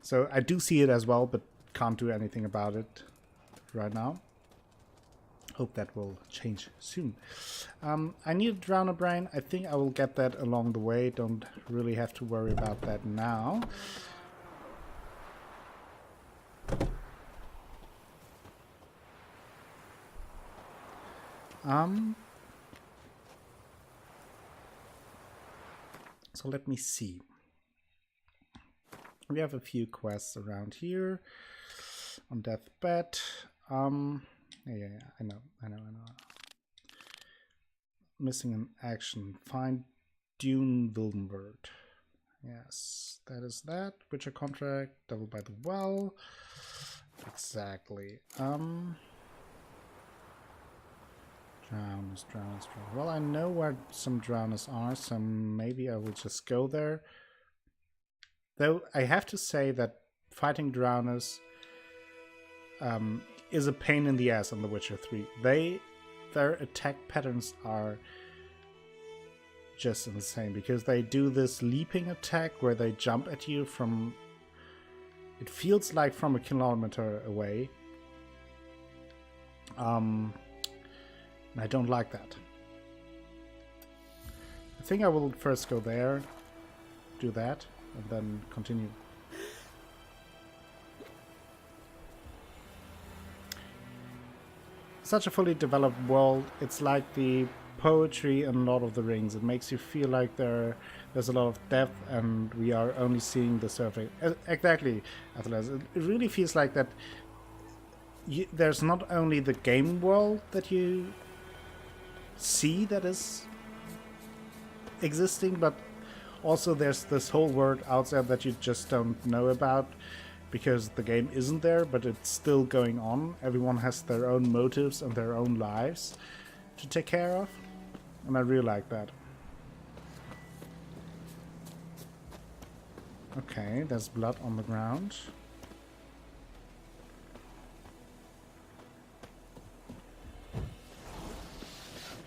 So I do see it as well, but can't do anything about it right now. Hope that will change soon. I need a drowner brain. I think I will get that along the way. Don't really have to worry about that now. So let me see. We have a few quests around here on Deathbed. Yeah, I know. Missing an action. Find Dune Wildenward. Yes, that is that. Witcher contract. Devil by the Well. Exactly. Drowners. Well, I know where some drowners are, so maybe I will just go there. Though I have to say that fighting drowners is a pain in the ass on The Witcher 3. Their attack patterns are just insane because they do this leaping attack where they jump at you from, it feels like from a kilometer away. I don't like that. I think I will first go there, do that, and then continue. Such a fully developed world. It's like the poetry in Lord of the Rings. It makes you feel like there's a lot of depth and we are only seeing the surface. Exactly, Atlas. It really feels like that there's not only the game world that you see that is existing, but also there's this whole world out there that you just don't know about because the game isn't there, but it's still going on. Everyone has their own motives and their own lives to take care of, and I really like that. Okay, there's blood on the ground.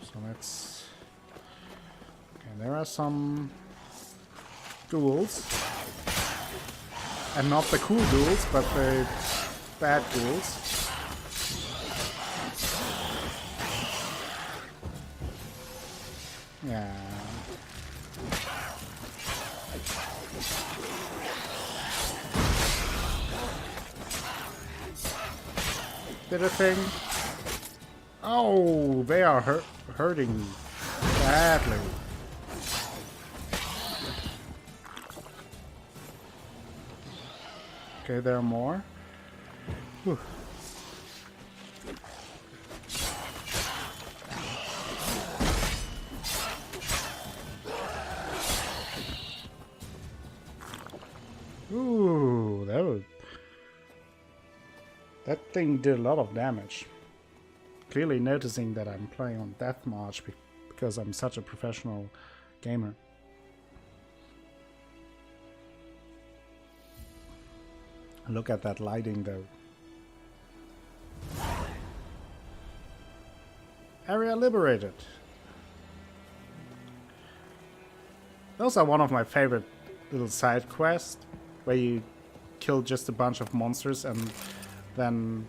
So let's... Okay, there are some ghouls. And not the cool ghouls, but the bad ghouls. Yeah. Did a thing. Oh, they are hurting badly. Okay, there are more. Whew. Ooh, that thing did a lot of damage. Clearly noticing that I'm playing on Death March because I'm such a professional gamer. Look at that lighting though. Area liberated. Those are one of my favorite little side quests, where you kill just a bunch of monsters and then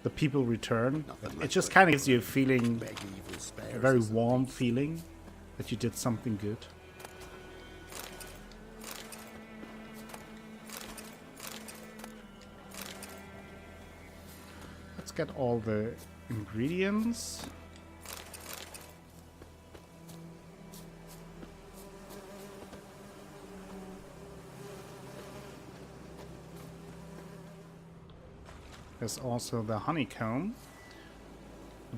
the people return. It just kind of gives you a feeling, a very warm feeling that you did something good. Let's get all the ingredients. There's also the honeycomb.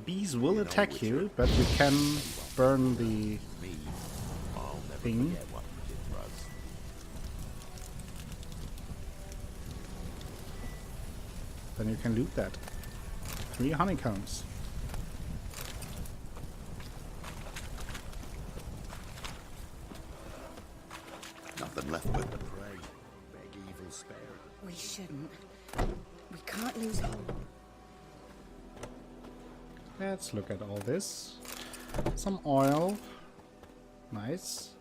Bees will attack you, but you can burn the thing. Then you can loot that. 3 honeycombs. Nothing left but the prey. Beg evil spare. We shouldn't. We can't lose hope. Let's look at all this. Some oil. Nice.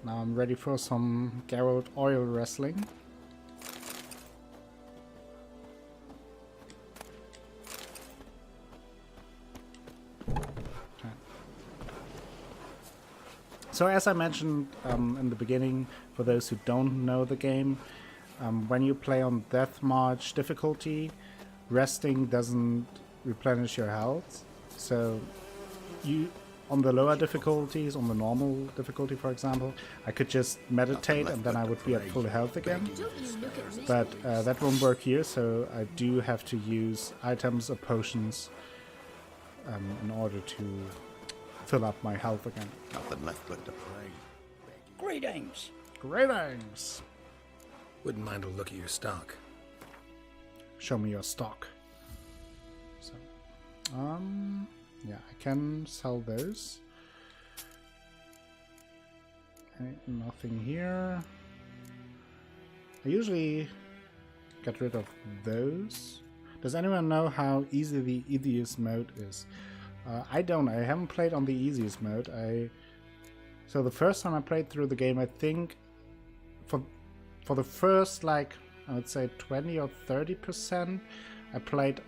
Now I'm ready for some Garrett oil wrestling. So as I mentioned in the beginning, for those who don't know the game, when you play on Death March difficulty, resting doesn't replenish your health. So you, on the lower difficulties, on the normal difficulty for example, I could just meditate and then I would be at full health again. But that won't work here, so I do have to use items or potions in order to fill up my health again. Nothing left but to pray. Greetings. Greetings! Wouldn't mind a look at your stock. Show me your stock. So, yeah, I can sell those. Okay, nothing here. I usually get rid of those. Does anyone know how easy the easiest mode is? I don't. I haven't played on the easiest mode. So the first time I played through the game, I think for the first, like, I would say 20 or 30%, I played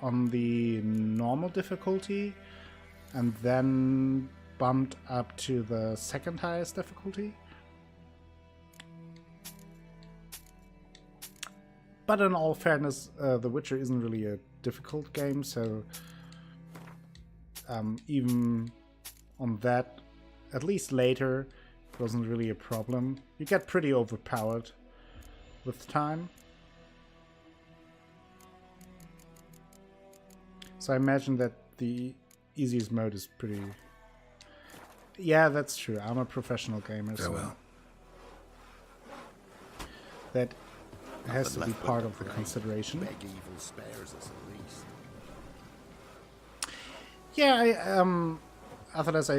on the normal difficulty and then bumped up to the second highest difficulty. But in all fairness, The Witcher isn't really a difficult game, so even on that, at least later, it wasn't really a problem. You get pretty overpowered with time. So I imagine that the easiest mode is pretty... Yeah, that's true. I'm a professional gamer, so Farewell. that has to be left but part to of the pray. consideration. Beg evil spares us at least. Yeah, Athalas,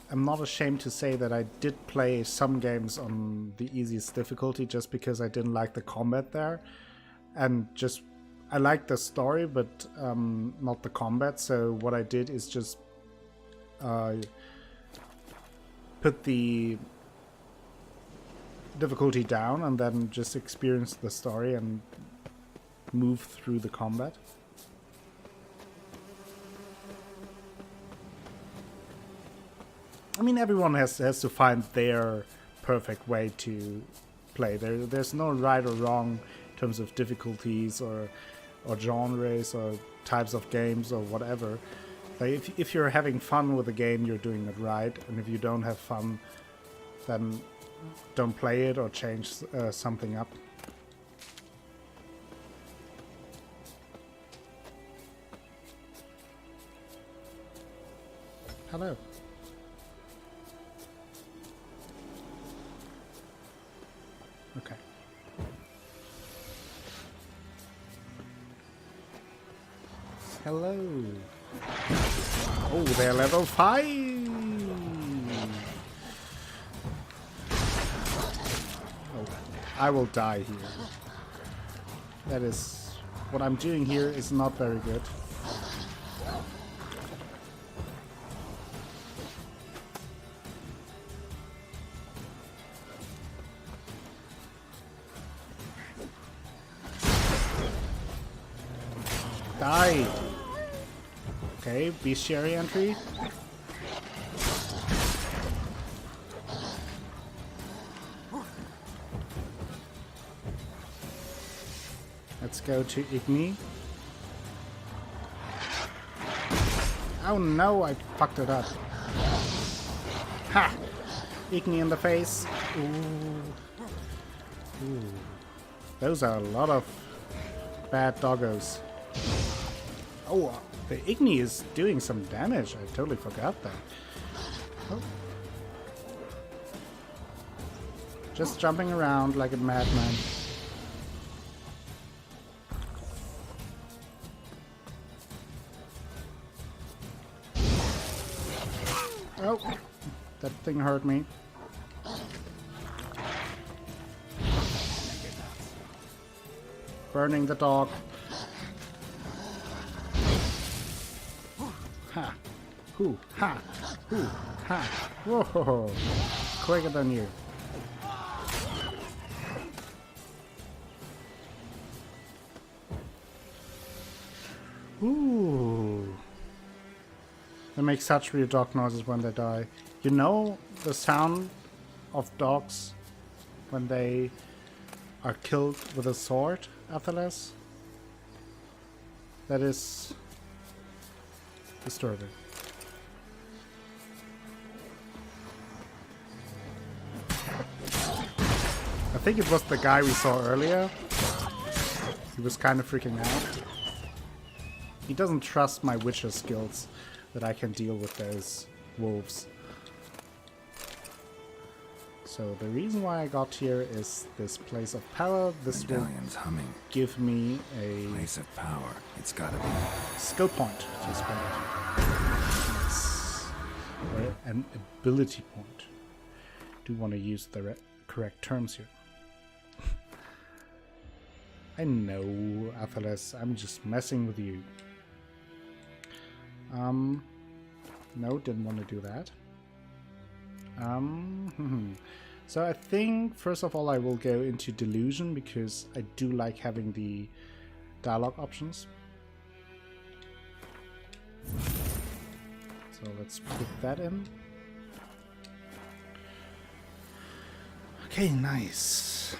I'm not ashamed to say that I did play some games on the easiest difficulty just because I didn't like the combat there. And just, I liked the story, but not the combat. So what I did is just put the difficulty down and then just experience the story and move through the combat. I mean, everyone has to find their perfect way to play. There's no right or wrong in terms of difficulties or genres or types of games or whatever. Like if you're having fun with a game, you're doing it right, and if you don't have fun, then don't play it or change something up. Hello. Okay. Hello. Oh, they're level 5. Oh, I will die here. That is... What I'm doing here is not very good. Die! Okay, bestiary entry. Let's go to Igni. Oh no, I fucked it up. Ha! Igni in the face. Ooh. Ooh. Those are a lot of bad doggos. Oh, the Igni is doing some damage. I totally forgot that. Oh. Just jumping around like a madman. Oh, that thing hurt me. Burning the dog. Ha. Hoo. Ha. Hoo. Ha. Whoa, quicker than you. Ooh. They make such weird dog noises when they die. You know the sound of dogs when they are killed with a sword, Athelas? That is disturbing. I think it was the guy we saw earlier. He was kind of freaking out. He doesn't trust my Witcher skills that I can deal with those wolves. So the reason why I got here is this place of power. This will humming. give me a Place of power. It's gotta be. skill point to spend it. Yes. Or an ability point. Do want to use the correct terms here. I know, Athelas, I'm just messing with you. No, didn't want to do that. So I think, first of all, I will go into Delusion, because I do like having the dialogue options. So let's put that in. Okay, nice.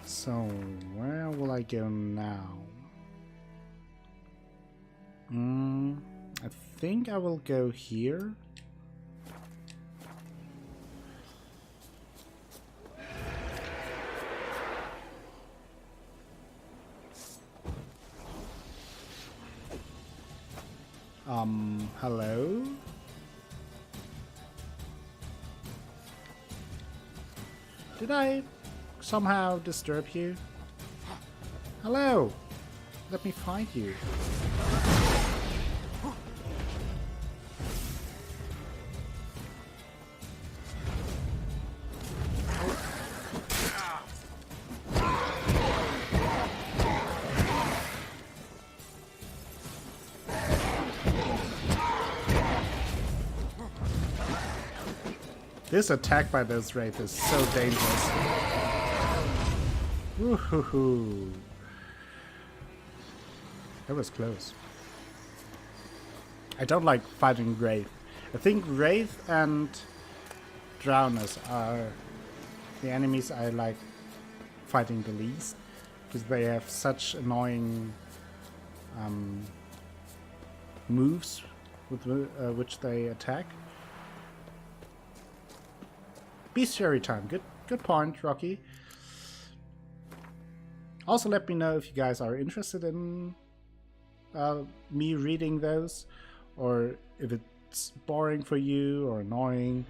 So, where will I go now? I think I will go here. Hello? Did I somehow disturb you? Hello! Let me find you. This attack by this wraith is so dangerous. Woohoo! That was close. I don't like fighting wraith. I think wraith and drowners are the enemies I like fighting the least, because they have such annoying moves with which they attack. Bestiary time. Good point, Rocky. Also, let me know if you guys are interested in me reading those, or if it's boring for you or annoying.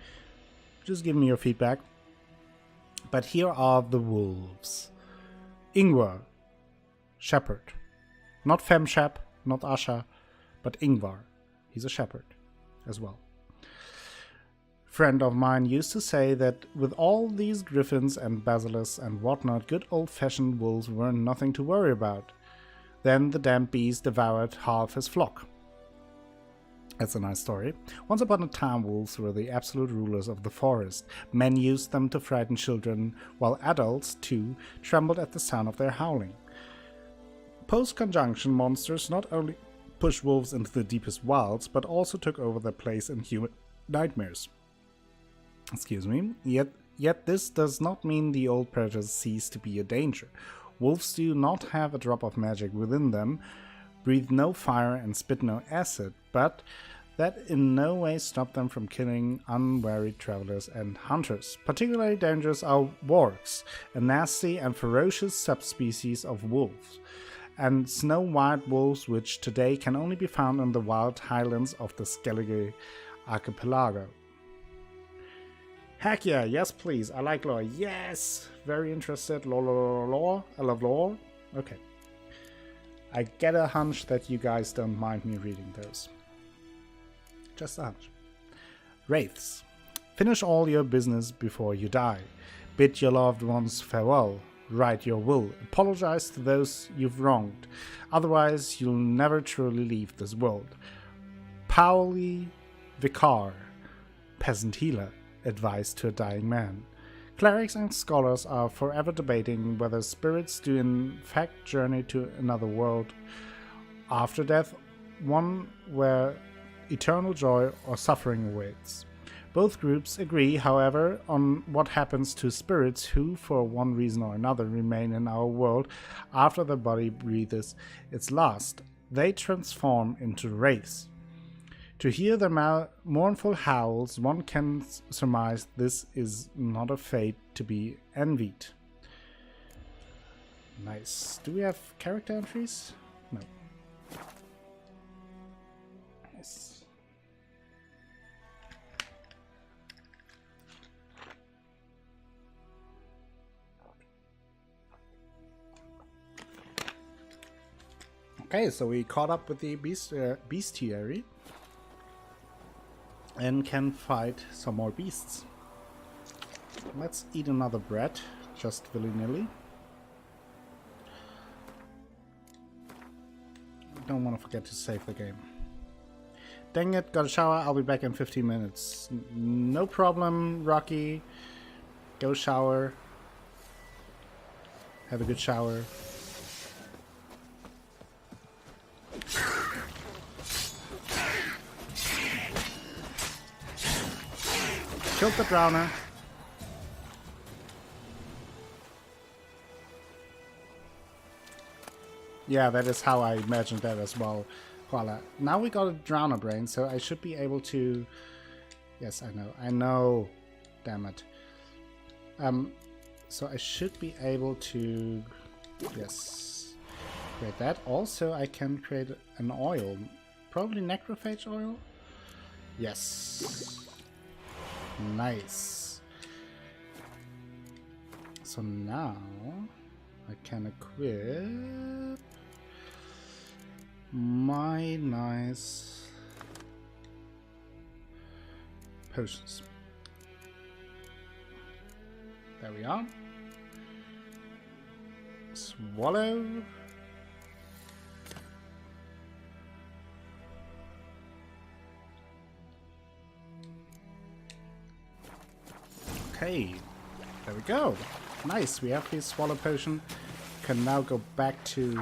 Just give me your feedback. But here are the wolves. Ingvar, shepherd. Not Femshep, not Asha, but Ingvar. He's a shepherd as well. Friend of mine used to say that with all these griffins and basilisks and whatnot, good old-fashioned wolves were nothing to worry about. Then the damn beast devoured half his flock. That's a nice story. Once upon a time, wolves were the absolute rulers of the forest. Men used them to frighten children, while adults, too, trembled at the sound of their howling. Post-conjunction monsters not only pushed wolves into the deepest wilds, but also took over their place in human nightmares. Excuse me. Yet this does not mean the old predators cease to be a danger. Wolves do not have a drop of magic within them, breathe no fire and spit no acid, but that in no way stopped them from killing unwary travelers and hunters. Particularly dangerous are wargs, a nasty and ferocious subspecies of wolves, and snow-white wolves which today can only be found in the wild highlands of the Skellige archipelago. Heck yeah, yes please, I like lore. Yes! Very interested. Lore. I love lore. Okay. I get a hunch that you guys don't mind me reading those. Just a hunch. Wraiths. Finish all your business before you die. Bid your loved ones farewell. Write your will. Apologize to those you've wronged. Otherwise, you'll never truly leave this world. Pauli Vicar. peasant healer, advice to a dying man. Clerics and scholars are forever debating whether spirits do in fact journey to another world after death, one where eternal joy or suffering awaits. Both groups agree, however, on what happens to spirits who, for one reason or another, remain in our world after the body breathes its last. They transform into wraiths. To hear their mournful howls, one can surmise this is not a fate to be envied. Nice. Do we have character entries? No. Nice. Okay, so we caught up with the bestiary and can fight some more beasts. Let's eat another bread, just willy-nilly. Don't want to forget to save the game. Dang it, got a shower, I'll be back in 15 minutes. No problem, Rocky. Go shower. Have a good shower. Killed the drowner. Yeah, that is how I imagined that as well. Voila. Now we got a drowner brain, so I should be able to... Yes, I know. Damn it. So I should be able to... Yes. Create that. Also, I can create an oil. Probably necrophage oil? Yes. Nice. So now I can equip my nice potions. There we are. Swallow. Okay, there we go. Nice, we have the swallow potion. Can now go back to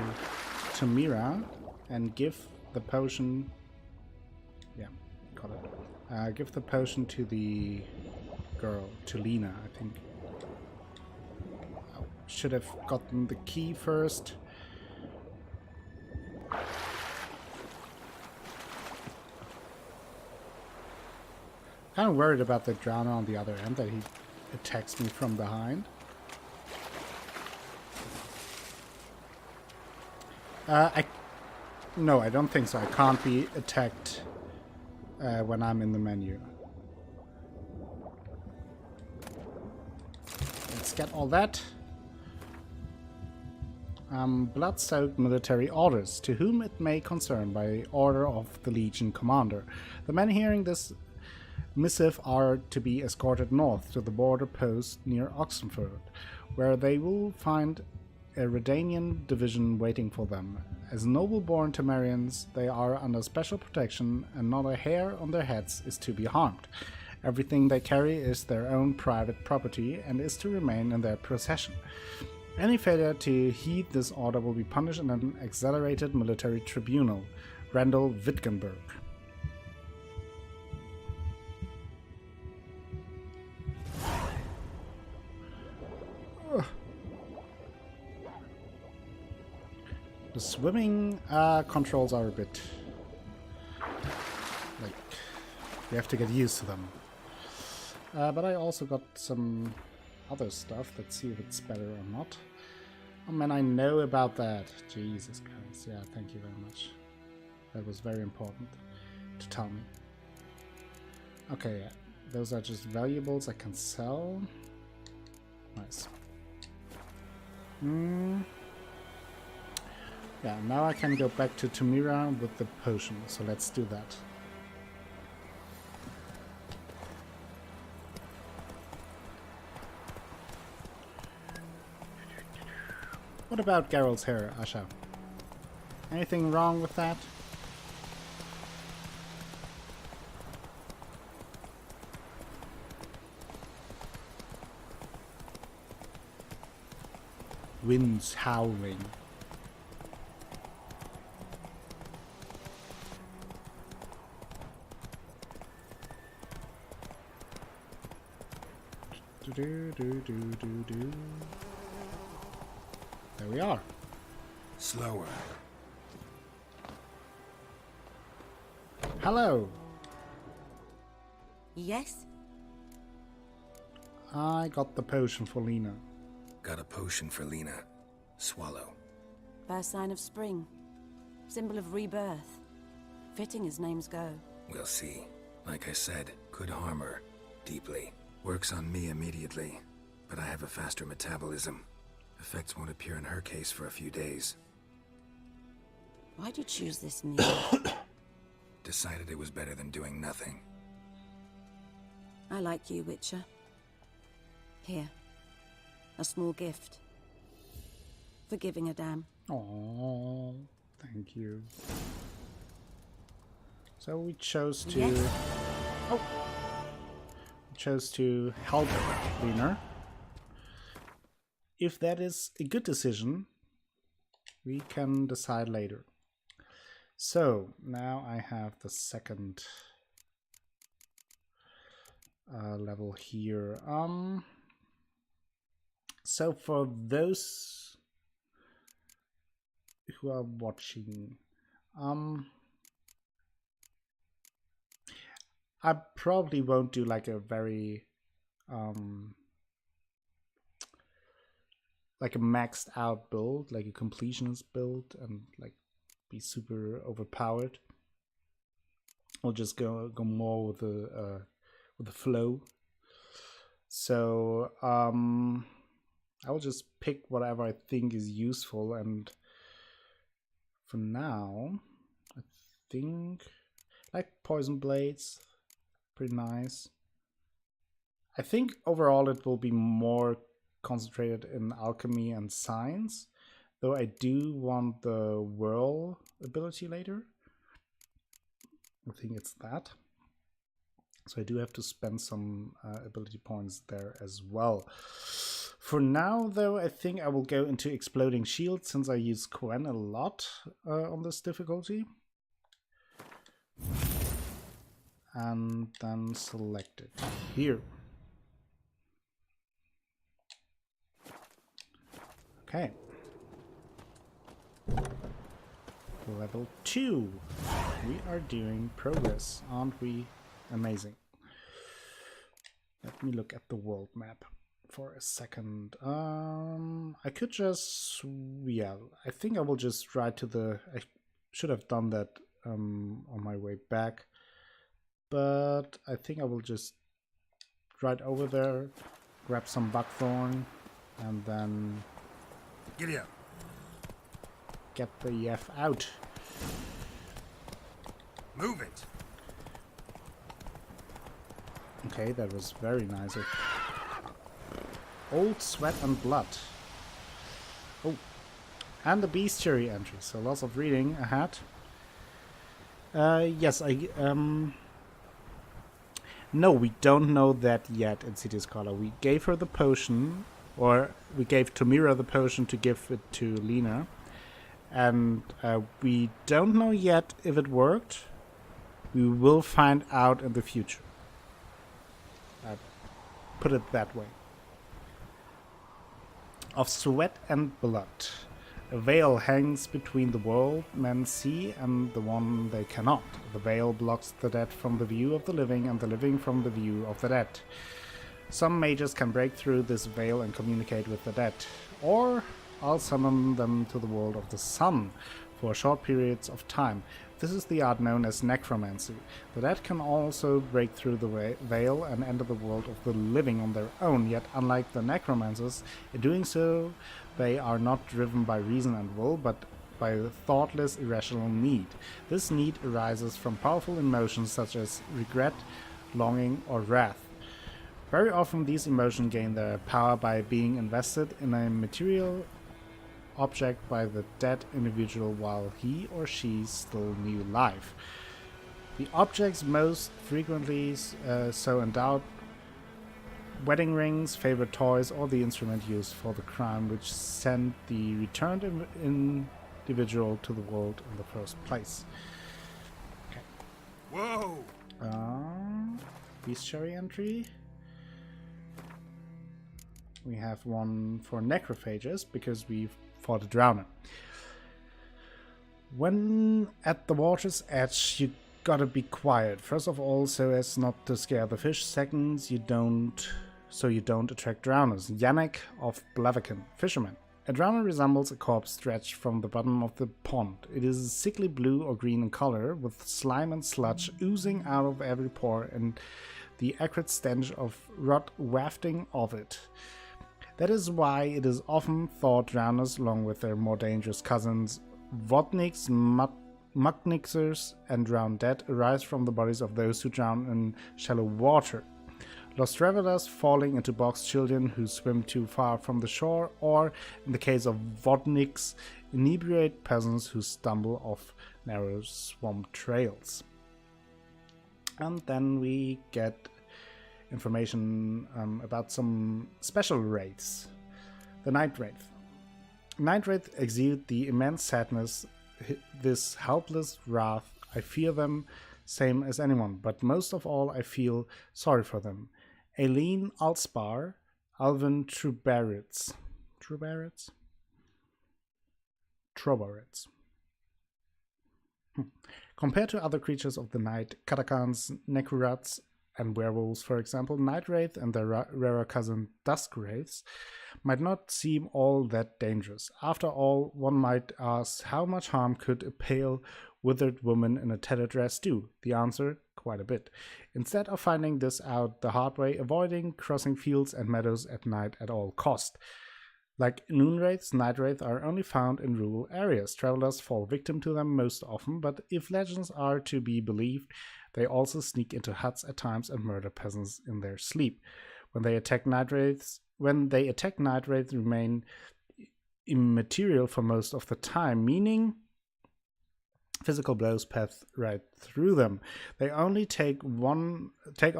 Mira and give the potion. Yeah, got it. Give the potion to the girl, to Lena, I think. I should have gotten the key first. Kind of worried about the drowner on the other end, that he attacks me from behind. No, I don't think so. I can't be attacked when I'm in the menu. Let's get all that. Blood-soaked military orders, to whom it may concern by order of the Legion Commander. The men hearing this missive are to be escorted north to the border post near Oxenford, where they will find a Redanian division waiting for them. As noble-born Temerians, they are under special protection, and not a hair on their heads is to be harmed. Everything they carry is their own private property and is to remain in their possession. Any failure to heed this order will be punished in an accelerated military tribunal. Randall Wittgenberg. The swimming controls are a bit... like, you have to get used to them. But I also got some other stuff. Let's see if it's better or not. Oh man, I know about that. Jesus Christ. Yeah, thank you very much. That was very important to tell me. Okay, yeah. Those are just valuables I can sell. Nice. Yeah, now I can go back to Tamira with the potion, so let's do that. What about Geralt's hair, Asha? Anything wrong with that? Winds howling. Do. There we are. Slower. Hello. Yes? I got the potion for Lena. Got a potion for Lena. Swallow. First sign of spring. Symbol of rebirth. Fitting as names go. We'll see. Like I said, could harm her. Deeply. Works on me immediately. But I have a faster metabolism. Effects won't appear in her case for a few days. Why'd you choose this needle? Decided it was better than doing nothing. I like you, Witcher. Here. A small gift. For giving a damn. Oh, thank you. So we chose to... Yes. Oh! We chose to help Lena. If that is a good decision, we can decide later. So, now I have the second level here. So for those who are watching, I probably won't do like a very like a maxed out build, like a completionist build, and like be super overpowered. I'll just go more with the flow. So I will just pick whatever I think is useful, and for now I think like poison blades, pretty nice. I think overall it will be more concentrated in alchemy and science, though I do want the whirl ability later. I think it's that. So I do have to spend some ability points there as well. For now, though, I think I will go into Exploding Shield, since I use Quen a lot on this difficulty. And then select it here. Okay. Level 2. We are doing progress, aren't we? Amazing. Let me look at the world map for a second. I could just... yeah, I think I will just ride to the... I should have done that on my way back. But I think I will just ride over there, grab some buckthorn, and then... Giddy up. Get the F out. Move it. Okay, that was very nice. Old Sweat and Blood. Oh, and the bestiary entry. So lots of reading ahead. Yes, no, we don't know that yet in City Scholar. We gave her the potion, or we gave Tamira the potion to give it to Lena. And we don't know yet if it worked. We will find out in the future. Put it that way. Of sweat and blood. A veil hangs between the world men see and the one they cannot. The veil blocks the dead from the view of the living and the living from the view of the dead. Some mages can break through this veil and communicate with the dead. Or I'll summon them to the world of the sun for short periods of time. This is the art known as necromancy. The dead can also break through the veil and enter the world of the living on their own, yet unlike the necromancers, in doing so they are not driven by reason and will, but by a thoughtless, irrational need. This need arises from powerful emotions such as regret, longing, or wrath. Very often these emotions gain their power by being invested in a material object by the dead individual while he or she still knew life. The objects most frequently so endowed wedding rings, favorite toys, or the instrument used for the crime which sent the returned individual to the world in the first place. Okay. Whoa! Bestiary entry. We have one for necrophages because we fought a drowner. When at the water's edge, you gotta be quiet. First of all, so as not to scare the fish. Second, so you don't attract drowners. Yannick of Blaviken, fisherman. A drowner resembles a corpse stretched from the bottom of the pond. It is sickly blue or green in color, with slime and sludge oozing out of every pore and the acrid stench of rot wafting off it. That is why it is often thought drowners, along with their more dangerous cousins, vodniks, mucknixers, and drowned dead, arise from the bodies of those who drown in shallow water. Lost travelers falling into box children who swim too far from the shore, or, in the case of vodniks, inebriate peasants who stumble off narrow swamp trails. And then we get information about some special wraiths. The Night Wraith. Night Wraith exude the immense sadness, this helpless wrath. I fear them same as anyone, but most of all I feel sorry for them. Aileen Alspar, Alvin Trubarits. Compared to other creatures of the night, Katakans, Nekurats, and werewolves, for example, Night Wraith and their rarer cousin Dusk Wraiths might not seem all that dangerous. After all, one might ask, how much harm could a pale, withered woman in a tattered dress do? The answer, quite a bit. Instead of finding this out the hard way, avoiding crossing fields and meadows at night at all cost. Like noon wraiths, night wraiths are only found in rural areas. Travelers fall victim to them most often, but if legends are to be believed, they also sneak into huts at times and murder peasants in their sleep. When they attack night wraiths, remain immaterial for most of the time, meaning physical blows pass right through them. They only take on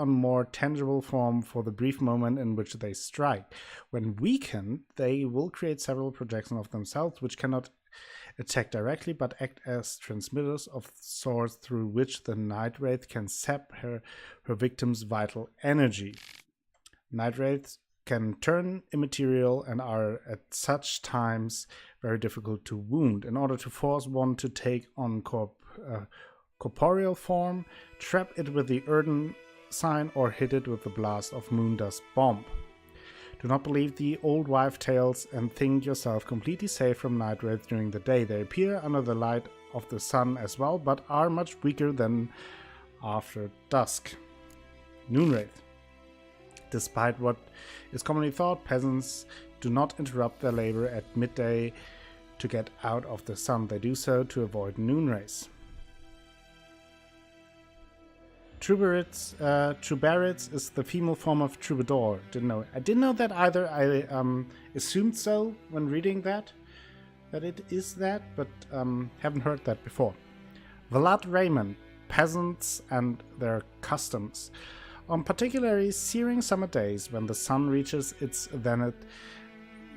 more tangible form for the brief moment in which they strike. When weakened, they will create several projections of themselves, which cannot attack directly, but act as transmitters of sorts through which the Night Wraith can sap her victim's vital energy. Night Wraiths can turn immaterial and are at such times very difficult to wound. In order to force one to take on corporeal form, trap it with the Erden sign or hit it with the blast of Moondust Bomb. Do not believe the old wife tales and think yourself completely safe from night wraiths during the day. They appear under the light of the sun as well, but are much weaker than after dusk. Noon wraith. Despite what is commonly thought, peasants do not interrupt their labor at midday to get out of the sun. They do so to avoid noon rays. Trubarits is the female form of troubadour. I didn't know that either. I assumed so when reading that it is that, but haven't heard that before. Vlad Raymond, peasants and their customs. On particularly searing summer days, when the sun reaches its zenith,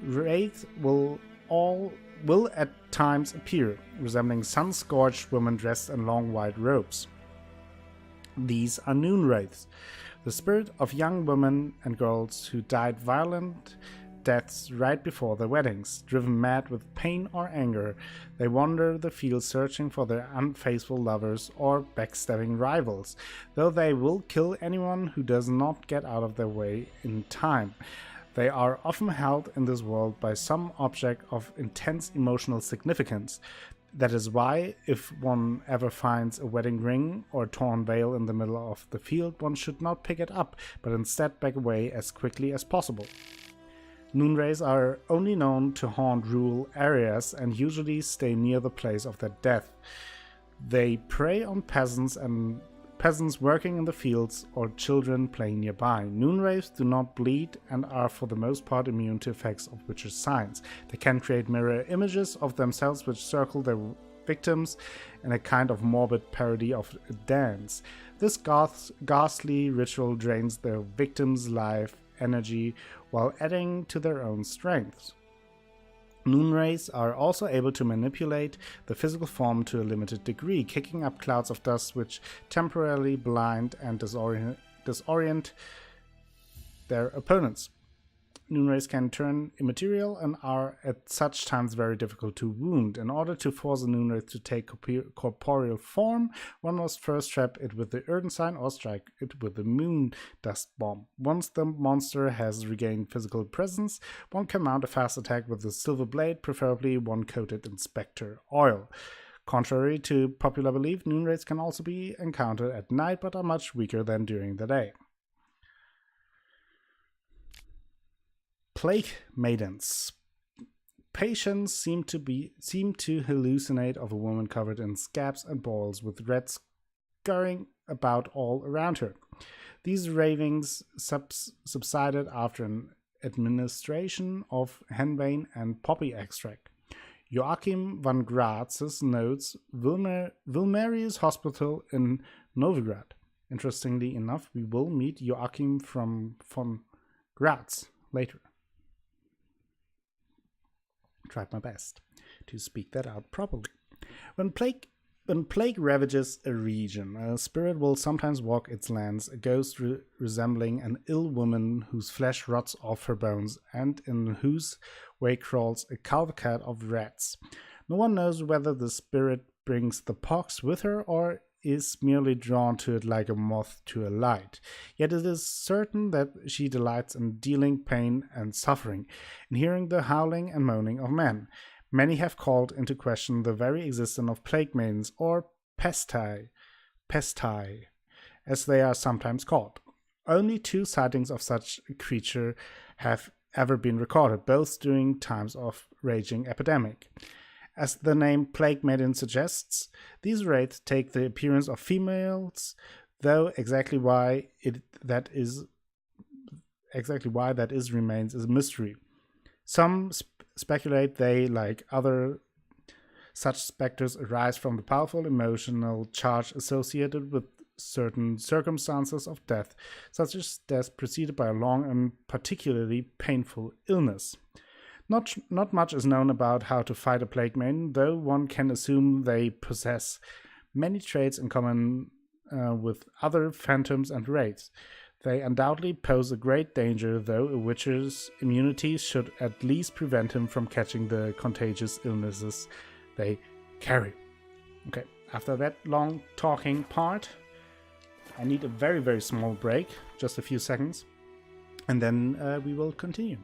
wraiths will at times appear, resembling sun-scorched women dressed in long white robes. These are noon wraiths, the spirit of young women and girls who died violent deaths right before their weddings. Driven mad with pain or anger, they wander the fields searching for their unfaithful lovers or backstabbing rivals, though they will kill anyone who does not get out of their way in time. They are often held in this world by some object of intense emotional significance. That is why, if one ever finds a wedding ring or torn veil in the middle of the field, one should not pick it up, but instead back away as quickly as possible. Noonrays are only known to haunt rural areas and usually stay near the place of their death. They prey on peasants working in the fields or children playing nearby. Noonrays do not bleed and are for the most part immune to effects of witches' signs. They can create mirror images of themselves which circle their victims in a kind of morbid parody of a dance. This ghastly ritual drains their victim's life energy while adding to their own strengths. Moonrays are also able to manipulate the physical form to a limited degree, kicking up clouds of dust which temporarily blind and disorient their opponents. Moonrays can turn immaterial and are at such times very difficult to wound. In order to force a Moonray to take corporeal form, one must first trap it with the Erden Sign or strike it with the Moon Dust Bomb. Once the monster has regained physical presence, one can mount a fast attack with the Silver Blade, preferably one coated in Spectre oil. Contrary to popular belief, Moonrays can also be encountered at night but are much weaker than during the day. Plague Maidens. Patients seem to hallucinate of a woman covered in scabs and boils with rats scurrying about all around her. These ravings subsided after an administration of henbane and poppy extract. Joachim van Graz's notes Wilmerius Hospital in Novigrad. Interestingly enough, we will meet Joachim von Graz later. Tried my best to speak that out properly. When plague ravages a region, a spirit will sometimes walk its lands, a ghost resembling an ill woman whose flesh rots off her bones and in whose wake crawls a cavalcade of rats. No one knows whether the spirit brings the pox with her or is merely drawn to it like a moth to a light. Yet it is certain that she delights in dealing pain and suffering, in hearing the howling and moaning of men. Many have called into question the very existence of plague maidens, or pesti, as they are sometimes called. Only 2 sightings of such a creature have ever been recorded, both during times of raging epidemic. As the name Plague Maiden suggests, these wraiths take the appearance of females, though exactly why that is remains a mystery. Some speculate they, like other such specters, arise from the powerful emotional charge associated with certain circumstances of death, such as death preceded by a long and particularly painful illness. Not much is known about how to fight a plague maiden, though one can assume they possess many traits in common with other phantoms and wraiths. They undoubtedly pose a great danger, though a witcher's immunity should at least prevent him from catching the contagious illnesses they carry. Okay, after that long talking part, I need a very, very small break, just a few seconds, and then we will continue.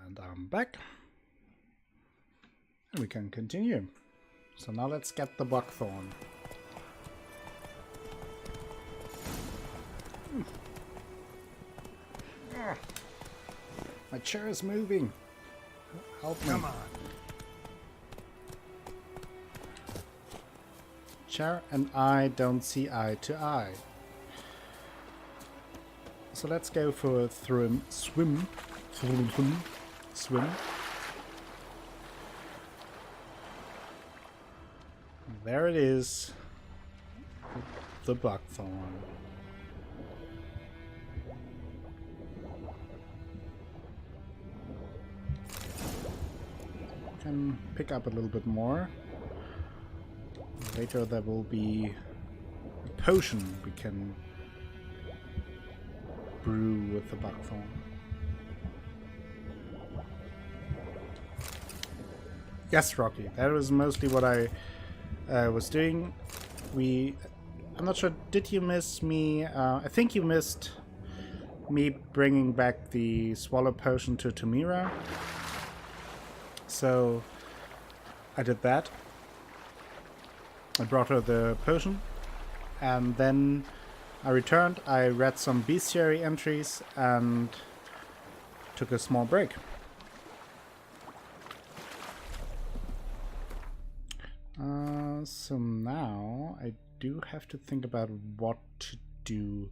And I'm back. And we can continue. So now let's get the buckthorn. My chair is moving. Help me. Come on. Chair and I don't see eye to eye. So let's go for a swim. There it is. The buckthorn. Can pick up a little bit more. Later there will be a potion we can brew with the buckthorn. Yes, Rocky, that was mostly what I was doing. I'm not sure, did you miss me? I think you missed me bringing back the swallow potion to Tamira. So I did that. I brought her the potion, and then I returned. I read some bestiary entries and took a small break. So now I do have to think about what to do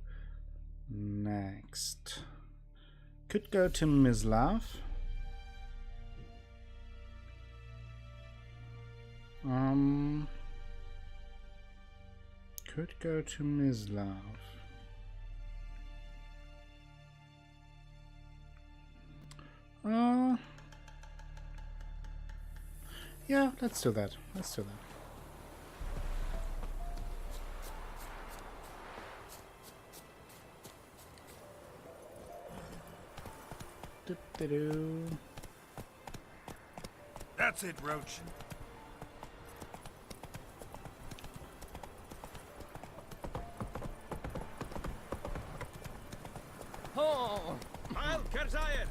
next. Could go to Mislav. Could go to Mislav. Yeah, let's do that. Let's do that. Do-do-do. That's it, Roach. Oh, Al Kerzayer.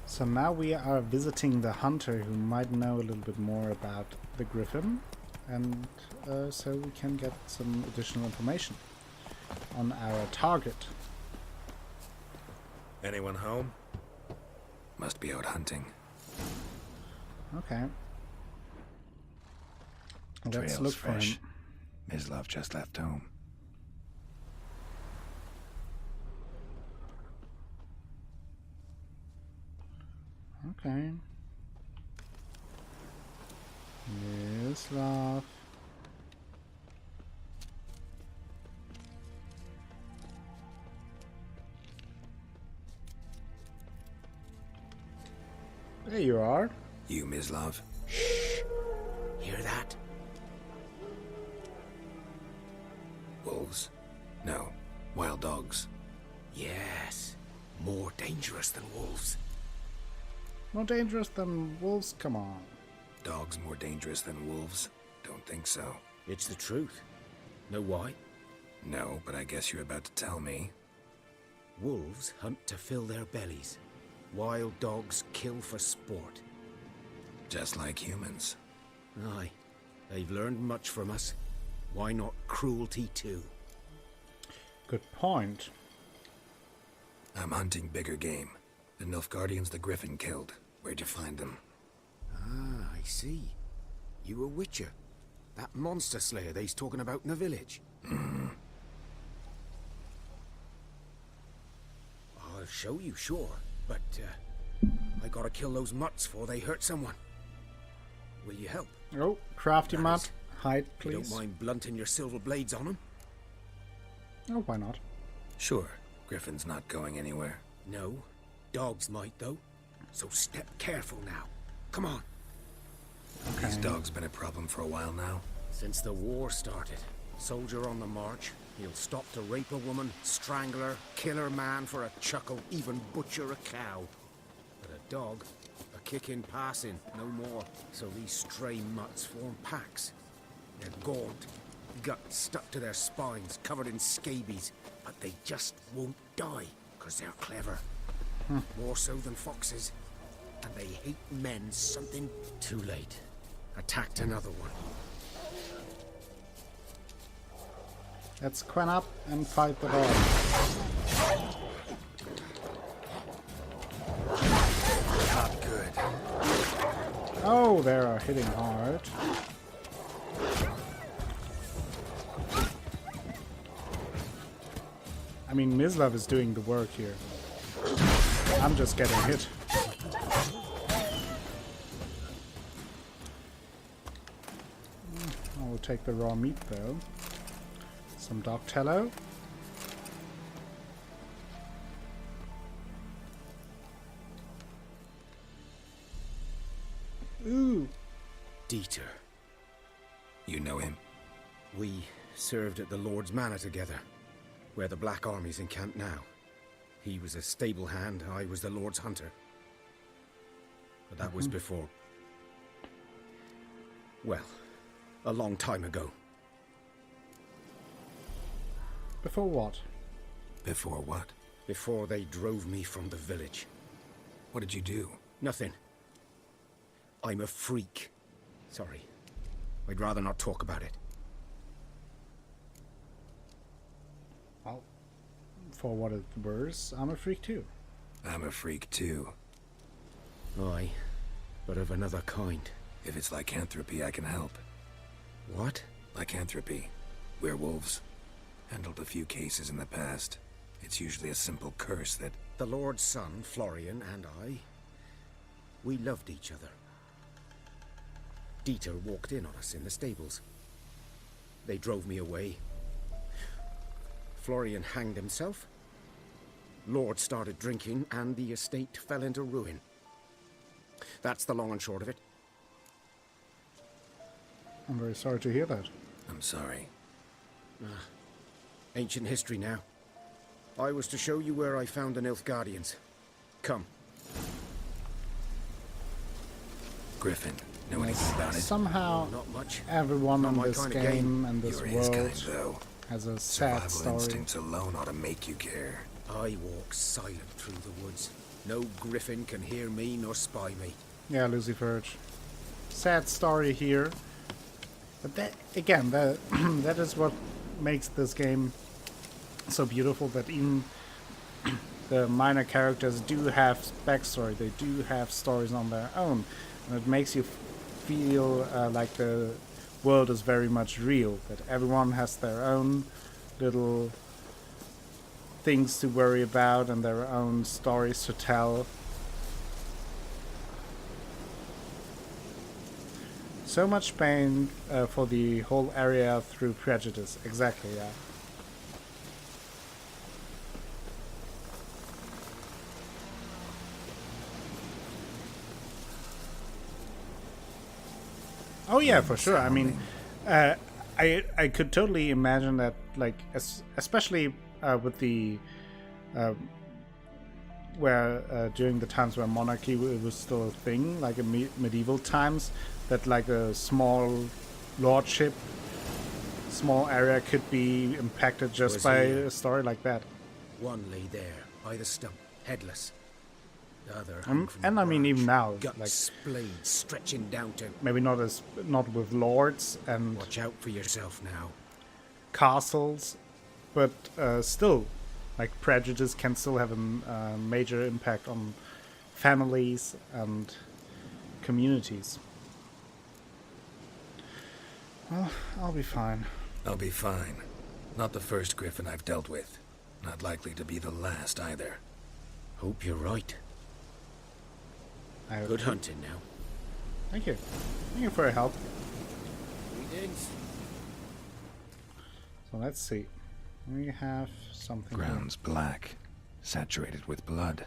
So now we are visiting the hunter who might know a little bit more about the griffin, and so we can get some additional information on our target. Anyone home? Must be out hunting. Okay. Let's Trail's look for fresh. him. Mislav just left home. Okay. Mislav. There you are. You, Mislav? Hear that? Wolves? No. Wild dogs. Yes. More dangerous than wolves. More dangerous than wolves? Come on. Dogs more dangerous than wolves? Don't think so. It's the truth. Know why? No, but I guess you're about to tell me. Wolves hunt to fill their bellies. Wild dogs kill for sport. Just like humans. Aye. They've learned much from us. Why not cruelty too? Good point. I'm hunting bigger game. The Nilfgaardians the Griffin killed. Where'd you find them? Ah, I see. You a witcher. That monster slayer they's talking about in the village. I'll show you, sure. But, I gotta kill those mutts before they hurt someone. Will you help? Oh, crafty That mutt. is, Hide, You please. don't mind blunting your silver blades on them? Oh, why not? Sure. Griffin's not going anywhere. No. Dogs might, though. So step careful now. Come on. These dogs been a problem for a while now. Since the war started. Soldier on the march, He'll stop to rape a woman, strangle her, kill her man for a chuckle, even butcher a cow. But a dog, a kick in passing, no more. So these stray mutts form packs. They're gaunt, guts stuck to their spines, covered in scabies. But they just won't die, because they're clever. More so than foxes. And they hate men something too late. Attacked another one. Let's quen up and fight the dog. Not good. Oh, they are hitting hard. I mean, Mislav is doing the work here. I'm just getting hit. I will take the raw meat though. Some dog tallow. Ooh. Dieter. You know him? We served at the Lord's Manor together, where the Black Army's encamped now. He was a stable hand, I was the Lord's hunter. But that was before... well, a long time ago. Before what? Before what? Before they drove me from the village. What did you do? Nothing. I'm a freak. Sorry. I'd rather not talk about it. Well, for what it's worth, I'm a freak too. I'm a freak too. Aye, but of another kind. If it's lycanthropy, I can help. What? Lycanthropy. Werewolves. Handled a few cases in the past. It's usually a simple curse that... The Lord's son, Florian, and I... we loved each other. Dieter walked in on us in the stables. They drove me away. Florian hanged himself. Lord started drinking, and the estate fell into ruin. That's the long and short of it. I'm very sorry to hear that. I'm sorry. Ancient history now. I was to show you where I found the Nilfgaardians. Come. Griffin, know anything about it? Somehow, Not much. everyone Not in my this kind of game game. and this You're his world kind, though. has a sad Survival story. instincts alone ought to make you care. I walk silent through the woods. No griffin can hear me nor spy me. Yeah, Lucy Verge. Sad story here. But that, again, that, that is what makes this game so beautiful, that even the minor characters do have backstory. They do have stories on their own. And it makes you feel like the world is very much real. That everyone has their own little things to worry about and their own stories to tell. So much pain for the whole area through prejudice. Exactly, yeah. Oh yeah, for sure. I mean, I could totally imagine that, like, especially with the where during the times where monarchy was still a thing, like in medieval times, that like a small lordship, small area could be impacted just by a story like that. One lay there, by the stump, headless. The other hung from And a I mean, even now, branch, guts like, splayed, stretching down to... maybe not with lords and Watch out for yourself now. castles, but still, like, prejudice can still have a major impact on families and communities. Well, I'll be fine. I'll be fine. Not the first griffin I've dealt with. Not likely to be the last either. Hope you're right. I hope Good to. hunting now. Thank you. Thank you for your help. Greetings. So let's see. We have something. here. Ground's black, saturated with blood.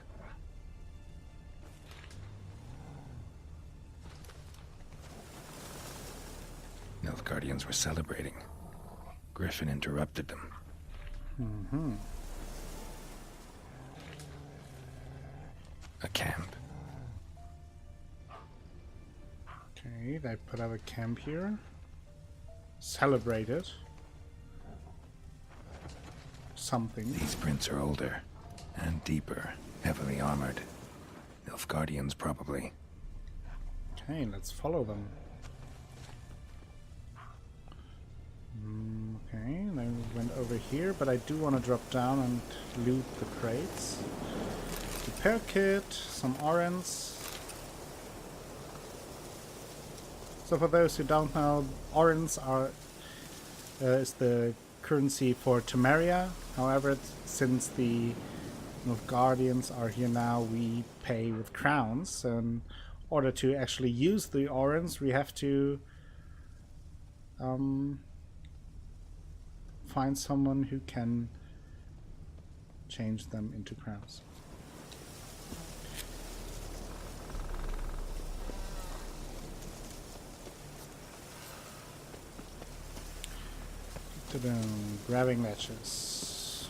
Nilfgaardians were celebrating. Griffin interrupted them. A camp. Okay, they put up a camp here. Celebrate it. Something. These prints are older and deeper, heavily armored. Nilfgaardians, probably. Okay, let's follow them. Okay, they went over here, but I do want to drop down and loot the crates. Repair kit, some orens. So for those who don't know, orens are is the currency for Temeria. However, since the Nilfgaardians are here now, we pay with crowns. So in order to actually use the orens, we have to find someone who can change them into crowns. Grabbing ledges.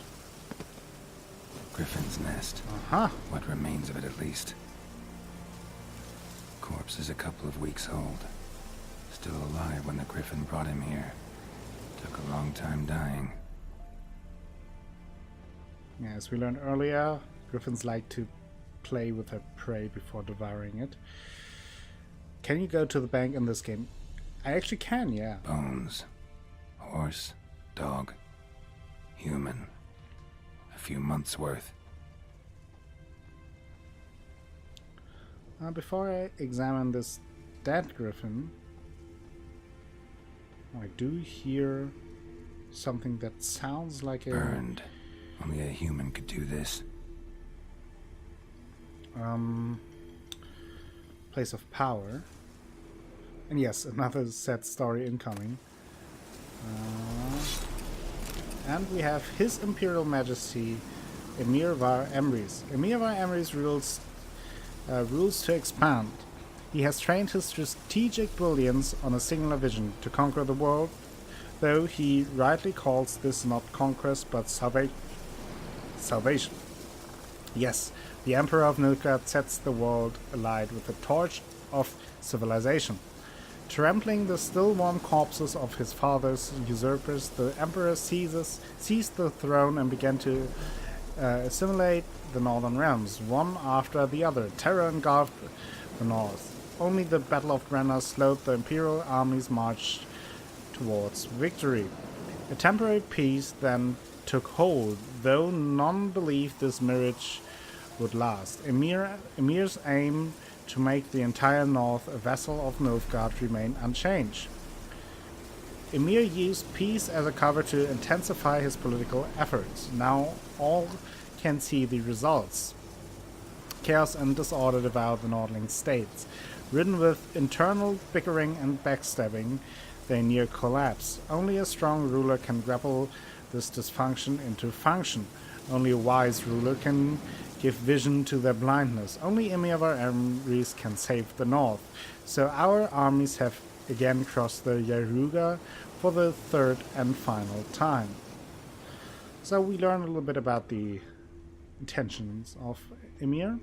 Griffin's nest. Uh-huh. What remains of it, at least. Corpse is a couple of weeks old. Still alive when the Griffin brought him here. Took a long time dying. Yeah, as we learned earlier, griffins like to play with their prey before devouring it. Can you go to the bank in this game? I actually can, yeah. Bones. Horse. Dog. Human. A few months' worth. Before I examine this dead griffin, I do hear something that sounds like a... Burned. Only a human could do this. Place of power. And yes, another sad story incoming. And we have His Imperial Majesty Emir Var Emrys. Emir Var Emrys rules to expand. He has trained his strategic brilliance on a singular vision, to conquer the world, though he rightly calls this not conquest but salvation. Yes, the Emperor of Nilfgaard sets the world alight with the torch of civilization. Trampling the still-warm corpses of his father's usurpers, the Emperor seized the throne and began to assimilate the northern realms, one after the other. Terror engulfed the north. Only the Battle of Brenna slowed the Imperial army's march towards victory. A temporary peace then took hold, though none believed this marriage would last. Emir's aim to make the entire north a vassal of Nilfgaard remained unchanged. Emir used peace as a cover to intensify his political efforts. Now all can see the results. Chaos and disorder devour the Nordling states. Ridden with internal bickering and backstabbing, they near collapse. Only a strong ruler can grapple this dysfunction into function. Only a wise ruler can give vision to their blindness. Only Emir Var Emrys can save the north. So our armies have again crossed the Yaruga for the third and final time. So we learn a little bit about the intentions of Emir.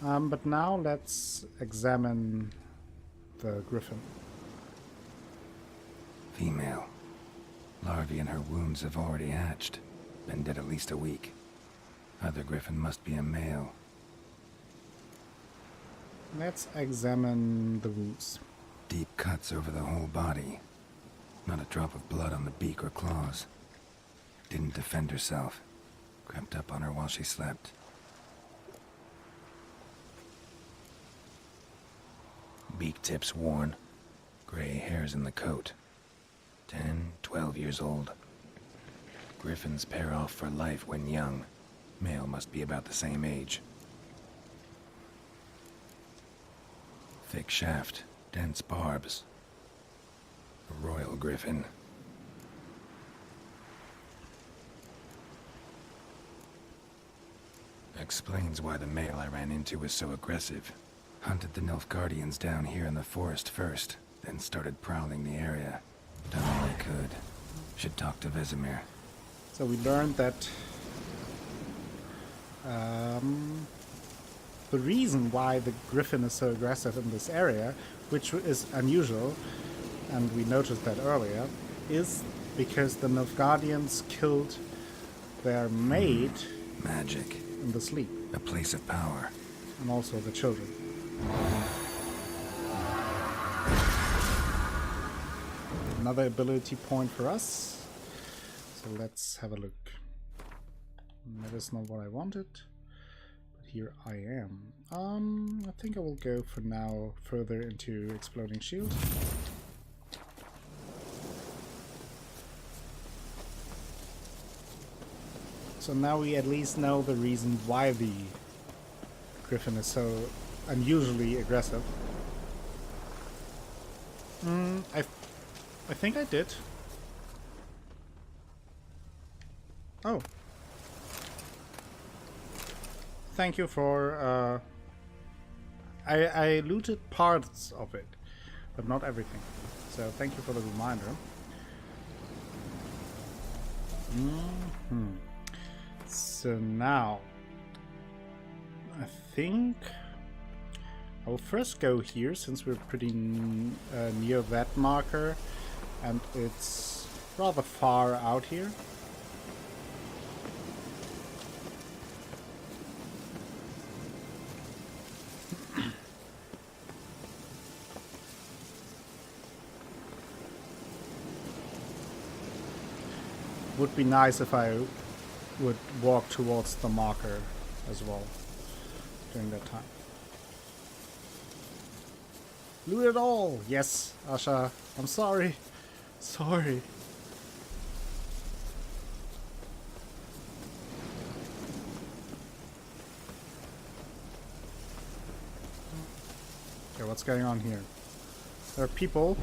But now let's examine the griffin. Female. Larvae in her wounds have already hatched. Been dead at least a week. Other griffin must be a male. Let's examine the wounds. Deep cuts over the whole body. Not a drop of blood on the beak or claws. Didn't defend herself. Crept up on her while she slept. Beak tips worn. Gray hairs in the coat. 10, 12 years old. Griffins pair off for life when young. Male must be about the same age. Thick shaft, dense barbs. A royal griffin. Explains why the male I ran into was so aggressive. Hunted the Nilfgaardians down here in the forest first, then started prowling the area. Done all I could. Should talk to Vesemir. So we learned that the reason why the griffin is so aggressive in this area, which is unusual, and we noticed that earlier, is because the Nilfgaardians killed their maid Magic. in the sleep, A place of power. and also the children. Another ability point for us. So let's have a look. That is not what I wanted, but here I am. I think I will go for now further into Exploding Shield. So now we at least know the reason why the griffin is so unusually aggressive. I think I did. Oh. Thank you for, I looted parts of it, but not everything. So thank you for the reminder. So now, I think I will first go here, since we're pretty near that marker, and it's rather far out here. Would be nice if I would walk towards the marker as well during that time. Loot it all! Yes, Asha. I'm sorry. Sorry. Okay, what's going on here? There are people.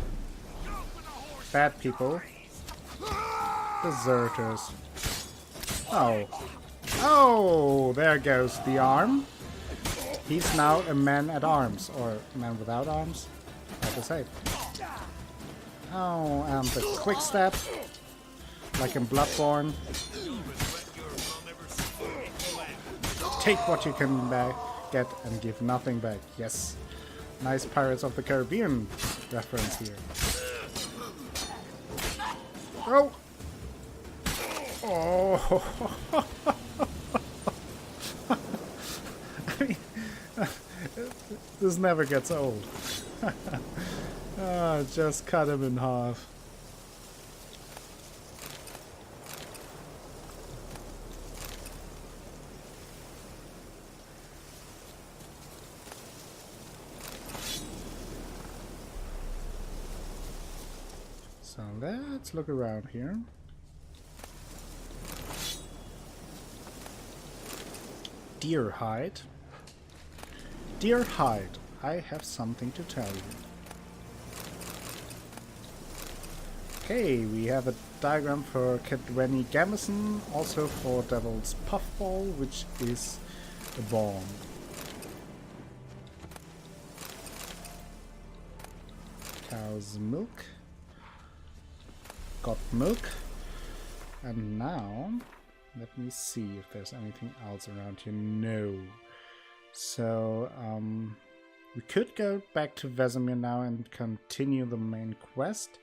Bad people. Deserters. Oh. Oh! There goes the arm. He's now a man-at-arms, or man without arms, hard to say. Oh, and the quick step, like in Bloodborne. Take what you can get and give nothing back. Yes. Nice Pirates of the Caribbean reference here. Oh! Oh! I mean, this never gets old. Just cut him in half. So let's look around here. Deer hide. Dear Hyde, I have something to tell you. Okay, we have a diagram for Kedweni Gamison, also for Devil's Puffball, which is a bomb. Cow's milk. Got milk. And now, let me see if there's anything else around here. No. So, we could go back to Vesemir now and continue the main quest.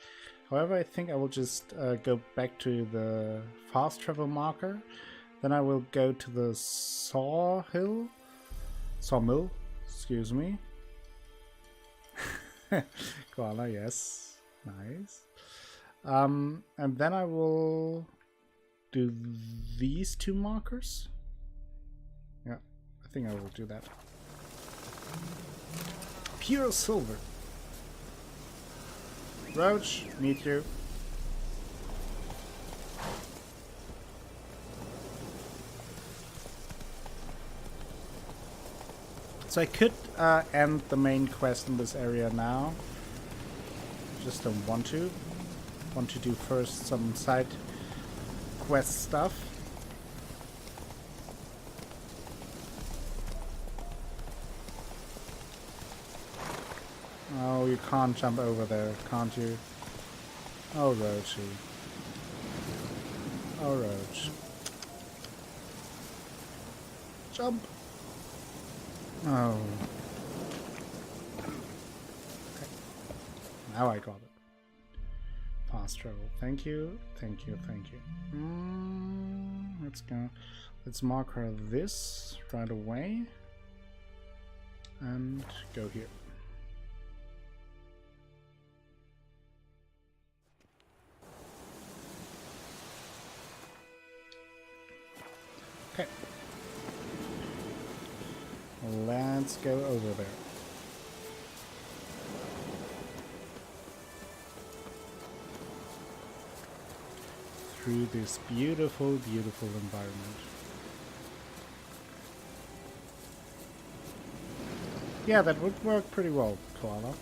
However, I think I will just go back to the fast travel marker. Then I will go to the sawmill, excuse me. Koala, yes, nice. And then I will do these two markers. Yeah, I think I will do that. Pure silver. Roach, meet you. So I could end the main quest in this area now. Just don't want to. Want to do first some side quest stuff. Oh, you can't jump over there, can't you? Oh, Rochi. Alright. Jump! Oh. Okay. Now I got it. Fast travel. Thank you, thank you, thank you. Let's go. Let's mark her this right away. And go here. Okay. Let's go over there. Through this beautiful, beautiful environment. Yeah, that would work pretty well, Koala.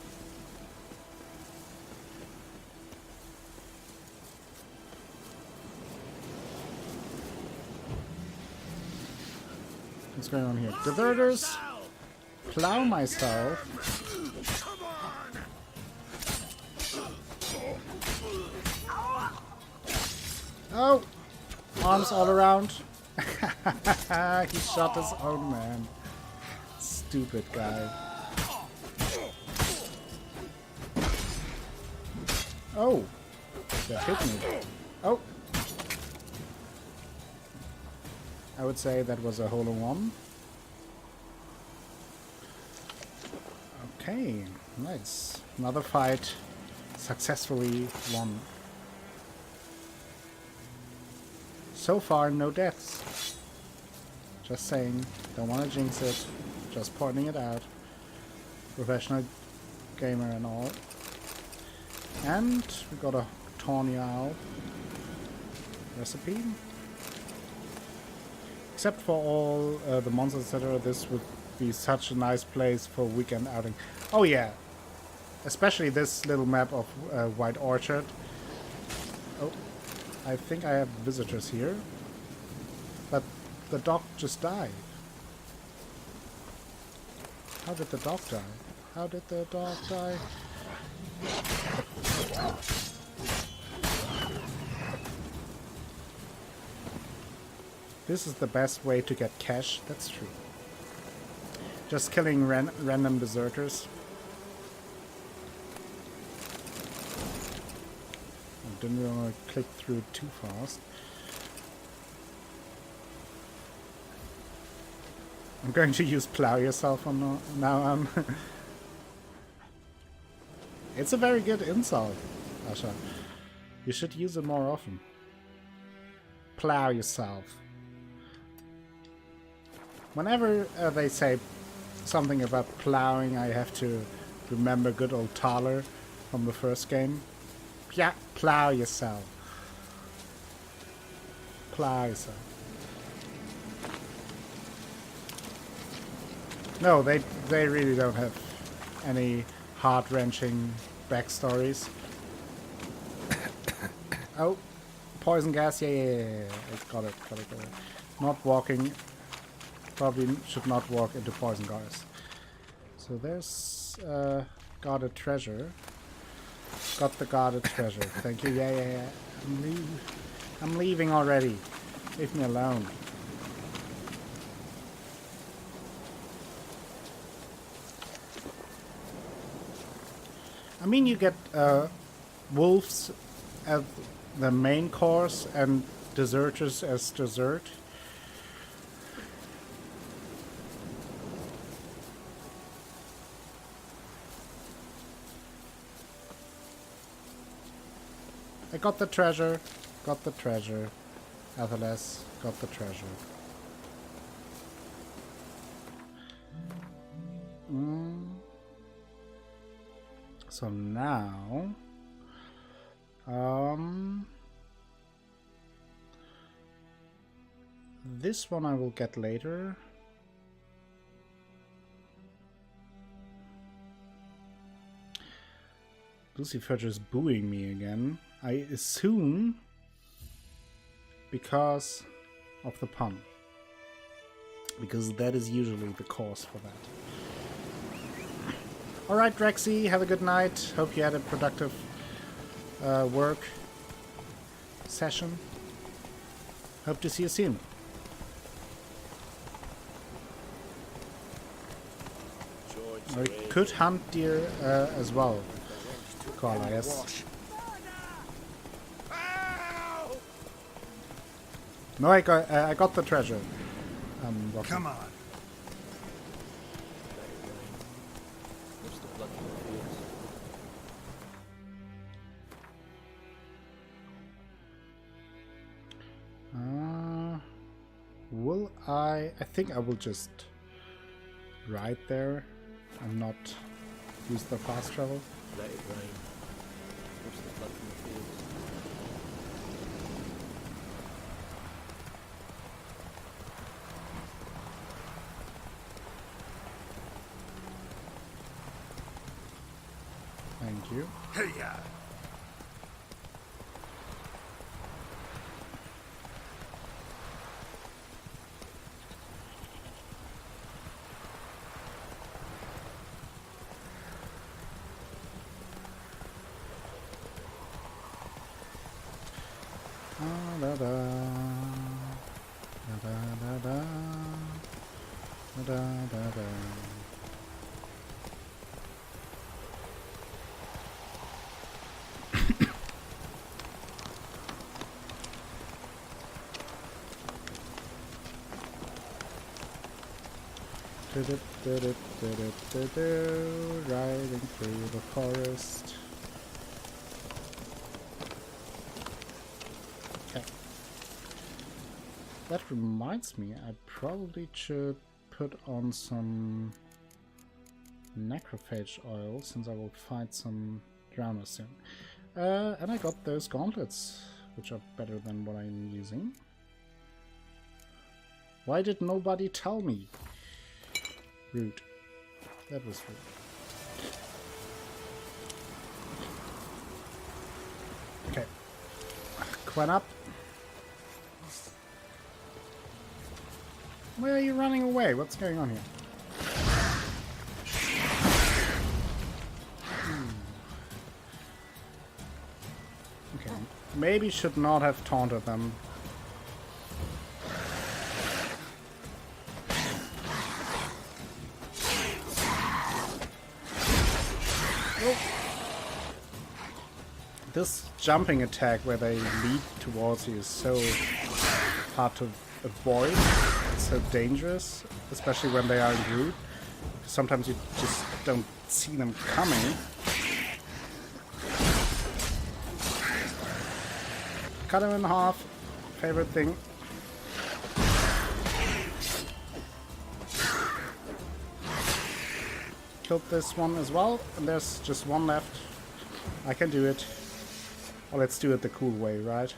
What's going on here? Deserters! Plow myself. Oh! Arms all around. He shot his own man. Stupid guy. Oh! That hit me. Oh! I would say that was a hole-in-one. Okay, nice. Another fight successfully won. So far, no deaths. Just saying, don't want to jinx it. Just pointing it out. Professional gamer and all. And we got a tawny owl recipe. Except for all the monsters, etc., this would be such a nice place for a weekend outing. Oh yeah, especially this little map of White Orchard. Oh, I think I have visitors here. But the dog just died. How did the dog die? How did the dog die? This is the best way to get cash, that's true. Just killing random deserters. I didn't want to click through it too fast. I'm going to use plow yourself on now on. It's a very good insult, Asha. You should use it more often. Plow yourself. Whenever they say something about plowing, I have to remember good old Thaler from the first game. Yeah, plow yourself. Plow yourself. No, they really don't have any heart-wrenching backstories. Oh, poison gas, yeah. Got it. Not walking. Probably should not walk into poison gas. So there's guarded treasure. Got the guarded treasure. Thank you. Yeah. I'm leaving already. Leave me alone. I mean, you get wolves as the main course and deserters as dessert. I got the treasure. Nevertheless, got the treasure. So now, this one I will get later. Lucifer is booing me again. I assume because of the pun. Because that is usually the cause for that. Alright, Drexy, have a good night. Hope you had a productive work session. Hope to see you soon. We could hunt deer as well, Carl, I guess. No, I got the treasure. Rocky. Come on. Will I think I will just ride there and not use the fast travel. Let it rain. What's the blood from the fields? Thank you. Hey, ya. Da da da da da da da da da. Riding through the forest. Okay. That reminds me, I probably should put on some necrophage oil since I will fight some drowners soon. And I got those gauntlets, which are better than what I'm using. Why did nobody tell me? Rude. That was rude. Okay. Quen up. Where are you running away? What's going on here? Okay. Maybe should not have taunted them. This jumping attack where they leap towards you is so hard to avoid. It's so dangerous, especially when they are in group. Sometimes you just don't see them coming. Cut him in half. Favorite thing. Killed this one as well, and there's just one left. I can do it. Well, let's do it the cool way, right?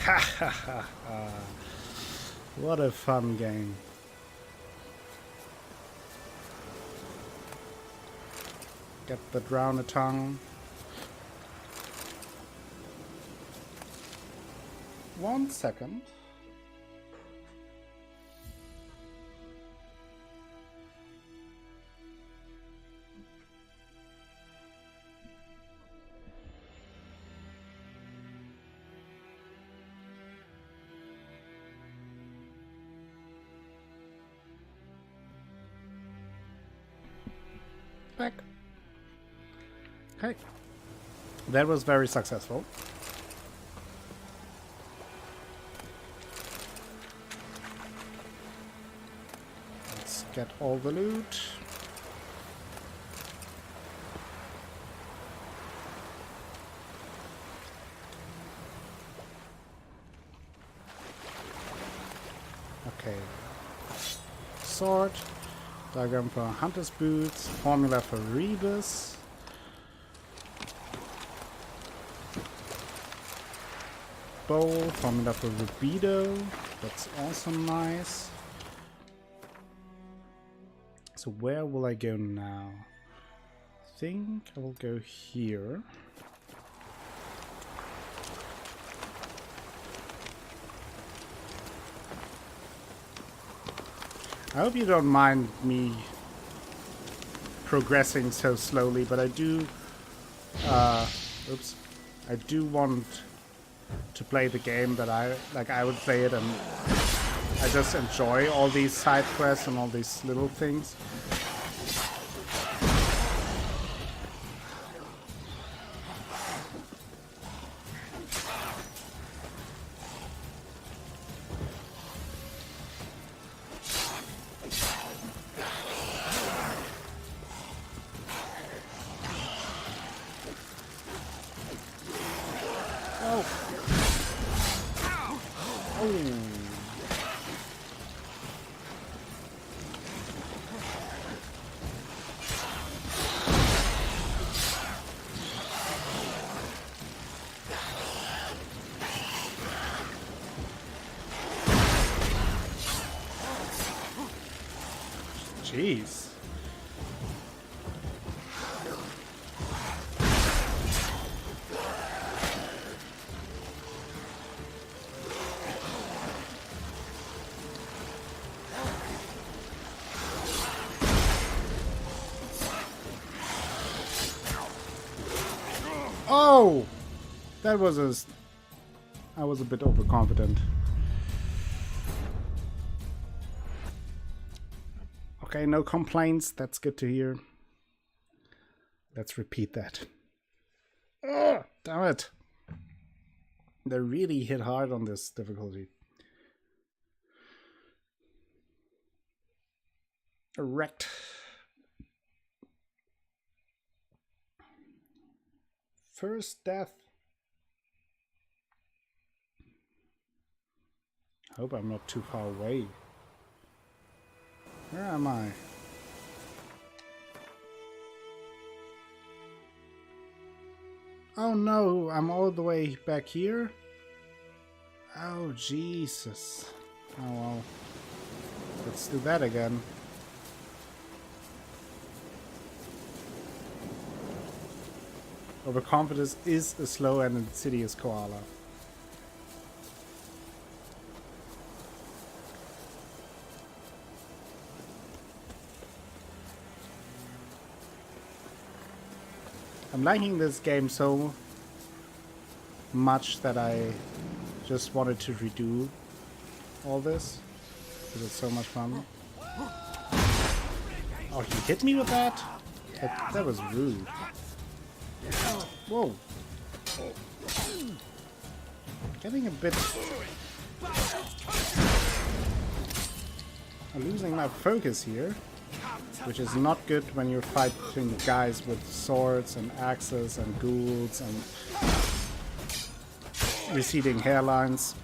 Ha ha ha ha. What a fun game. Get the drowner tongue. 1 second. Back. Okay. That was very successful. Let's get all the loot. Okay. Sword. Diagram for Hunter's Boots, formula for Rebus. Bowl, formula for Rubido. That's also nice. So where will I go now? I think I will go here. I hope you don't mind me progressing so slowly, but I do Oops. I do want to play the game that I would play it, and I just enjoy all these side quests and all these little things. Jeez. Oh! That was I was a bit overconfident. Okay, no complaints. That's good to hear. Let's repeat that. Oh, damn it. They really hit hard on this difficulty. Erect. First death. Hope I'm not too far away. Where am I? Oh no, I'm all the way back here? Oh Jesus. Oh well. Let's do that again. Overconfidence is a slow and insidious koala. I'm liking this game so much that I just wanted to redo all this because it's so much fun. Oh, he hit me with that? That was rude. Whoa. Getting a bit... I'm losing my focus here, which is not good when you're fighting guys with swords and axes and ghouls and receding hairlines.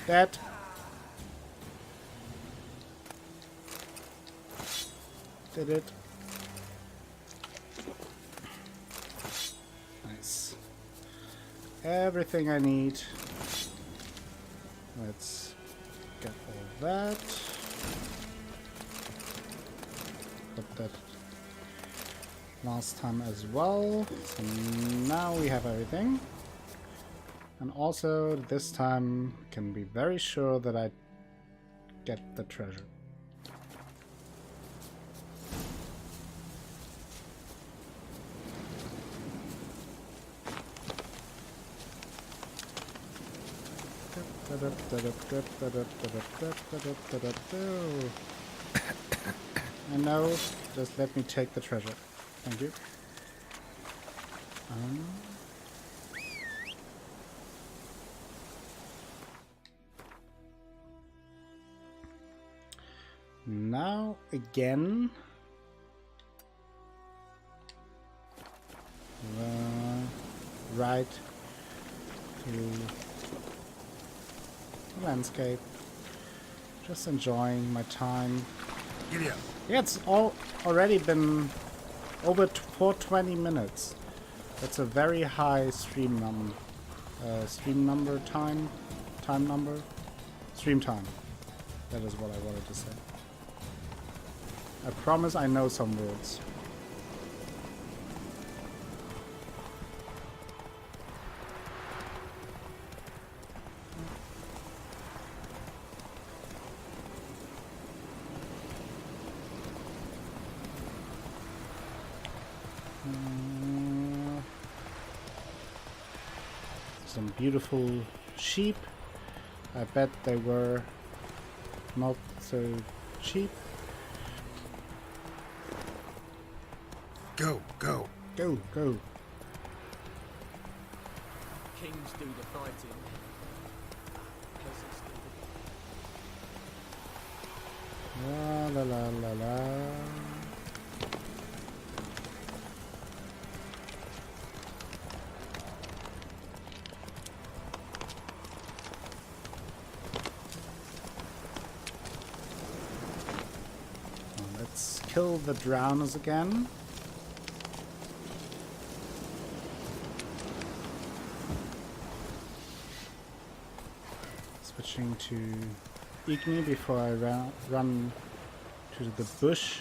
That. Did it. Nice. Everything I need. Let's get all that. Put that last time as well. So now we have everything. And also this time can be very sure that I get the treasure. I know, just let me take the treasure. Thank you. Now again, right through the landscape, just enjoying my time. Yeah, it's already been over 420 minutes. That's a very high stream number. Stream time. That is what I wanted to say. I promise I know some words. Some beautiful sheep. I bet they were not so cheap. Go, go. Go, go. Kings do the fighting. Peasants do La la la la la. Let's kill the drowners again. Switching to Igni before I run to the bush.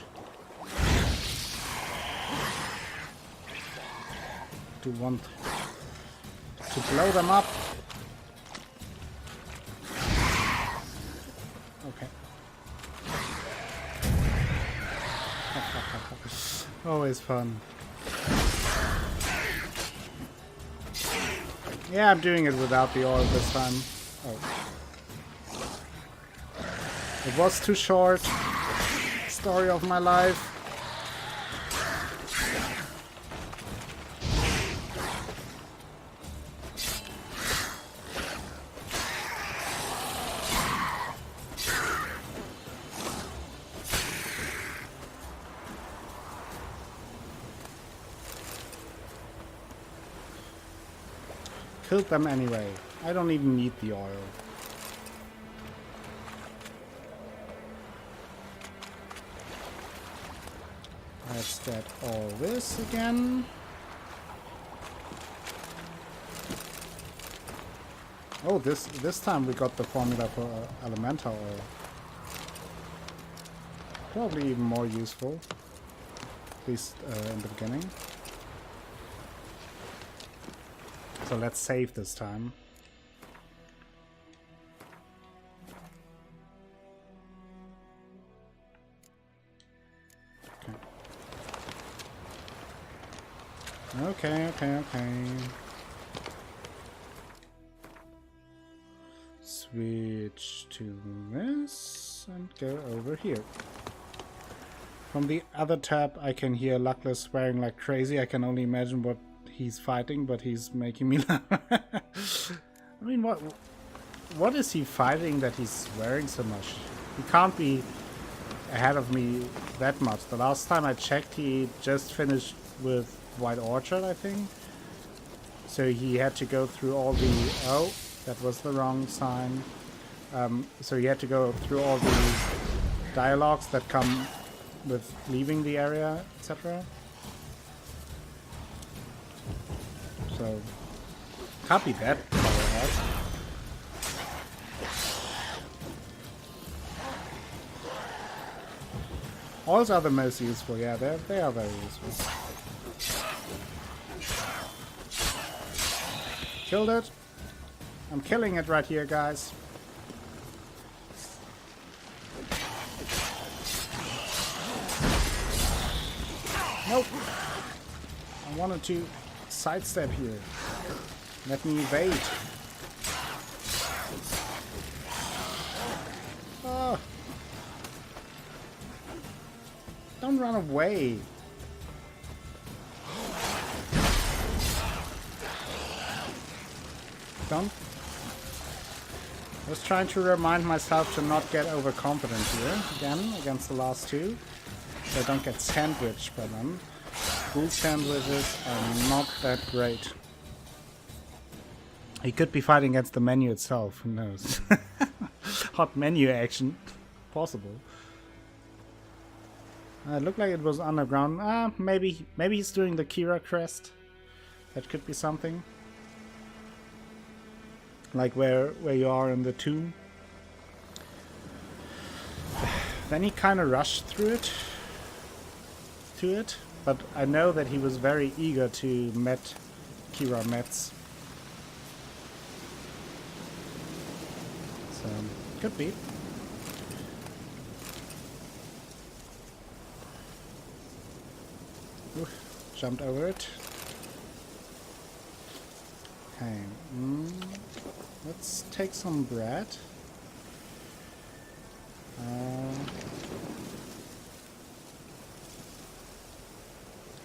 To want to blow them up. Okay. Always fun. Yeah, I'm doing it without the oil this time. Oh. It was too short. Story of my life. Killed them anyway. I don't even need the oil. Let's get all this again. Oh, this time we got the formula for elemental oil. Probably even more useful, at least in the beginning. So let's save this time. Okay. Switch to this and go over here. From the other tab I can hear Luckless swearing like crazy. I can only imagine what he's fighting, but he's making me laugh. I mean, what is he fighting that he's swearing so much? He can't be ahead of me that much. The last time I checked, he just finished with White Orchard, I think. So he had to go through all the... Oh, that was the wrong sign. So he had to go through all the dialogues that come with leaving the area, etc. So, can't be that far ahead. Oils are the most useful, yeah, they are very useful. Killed it. I'm killing it right here, guys. Nope. I wanted to sidestep here. Let me evade. Oh. Don't run away. Don't. I was trying to remind myself to not get overconfident here again against the last two, so I don't get sandwiched by them. Ghoul sandwiches are not that great. He could be fighting against the menu itself, who knows? Hot menu action. Possible. It looked like it was underground. Maybe he's doing the Kira crest. That could be something. Like where you are in the tomb. Then he kind of rushed through it. But I know that he was very eager to meet Kira Metz. So, could be. Oof, jumped over it. Okay. Let's take some bread.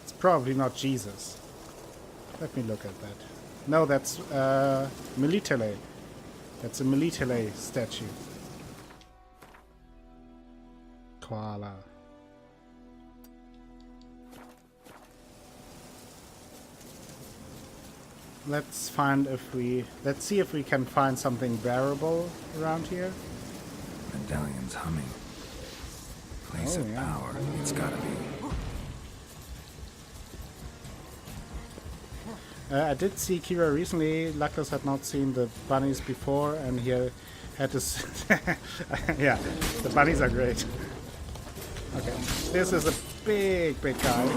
It's probably not Jesus. Let me look at that. No, that's Melitele. That's a Melitele statue. Koala. Let's see if we can find something bearable around here. Medallion's humming. Place of power. It's gotta be. I did see Kira recently. Luckless had not seen the bunnies before, and he had this. Yeah, the bunnies are great. Okay, this is a big guy.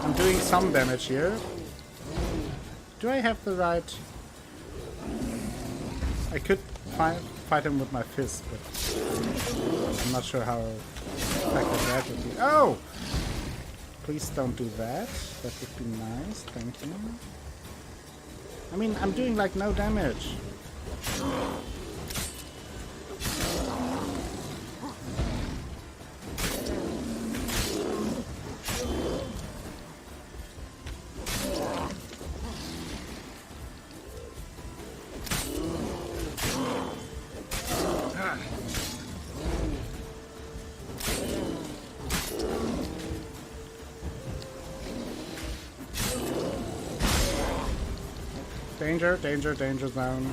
I'm doing some damage here. Do I have the right... I could fight him with my fist, but I'm not sure how effective that would be. Oh! Please don't do that. That would be nice. Thank you. I mean, I'm doing like no damage. Danger zone.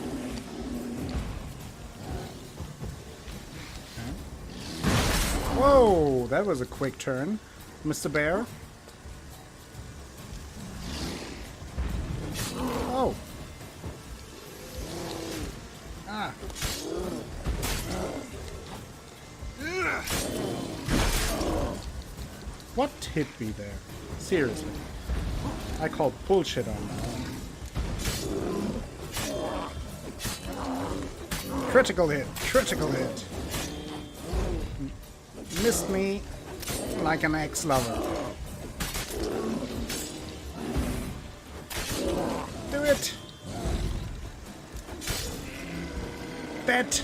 Okay. Whoa, that was a quick turn, Mr. Bear. Oh. Ah. What hit me there? Seriously. I call bullshit on that. Critical hit! Critical hit! Missed me like an ex-lover. Do it! Dead!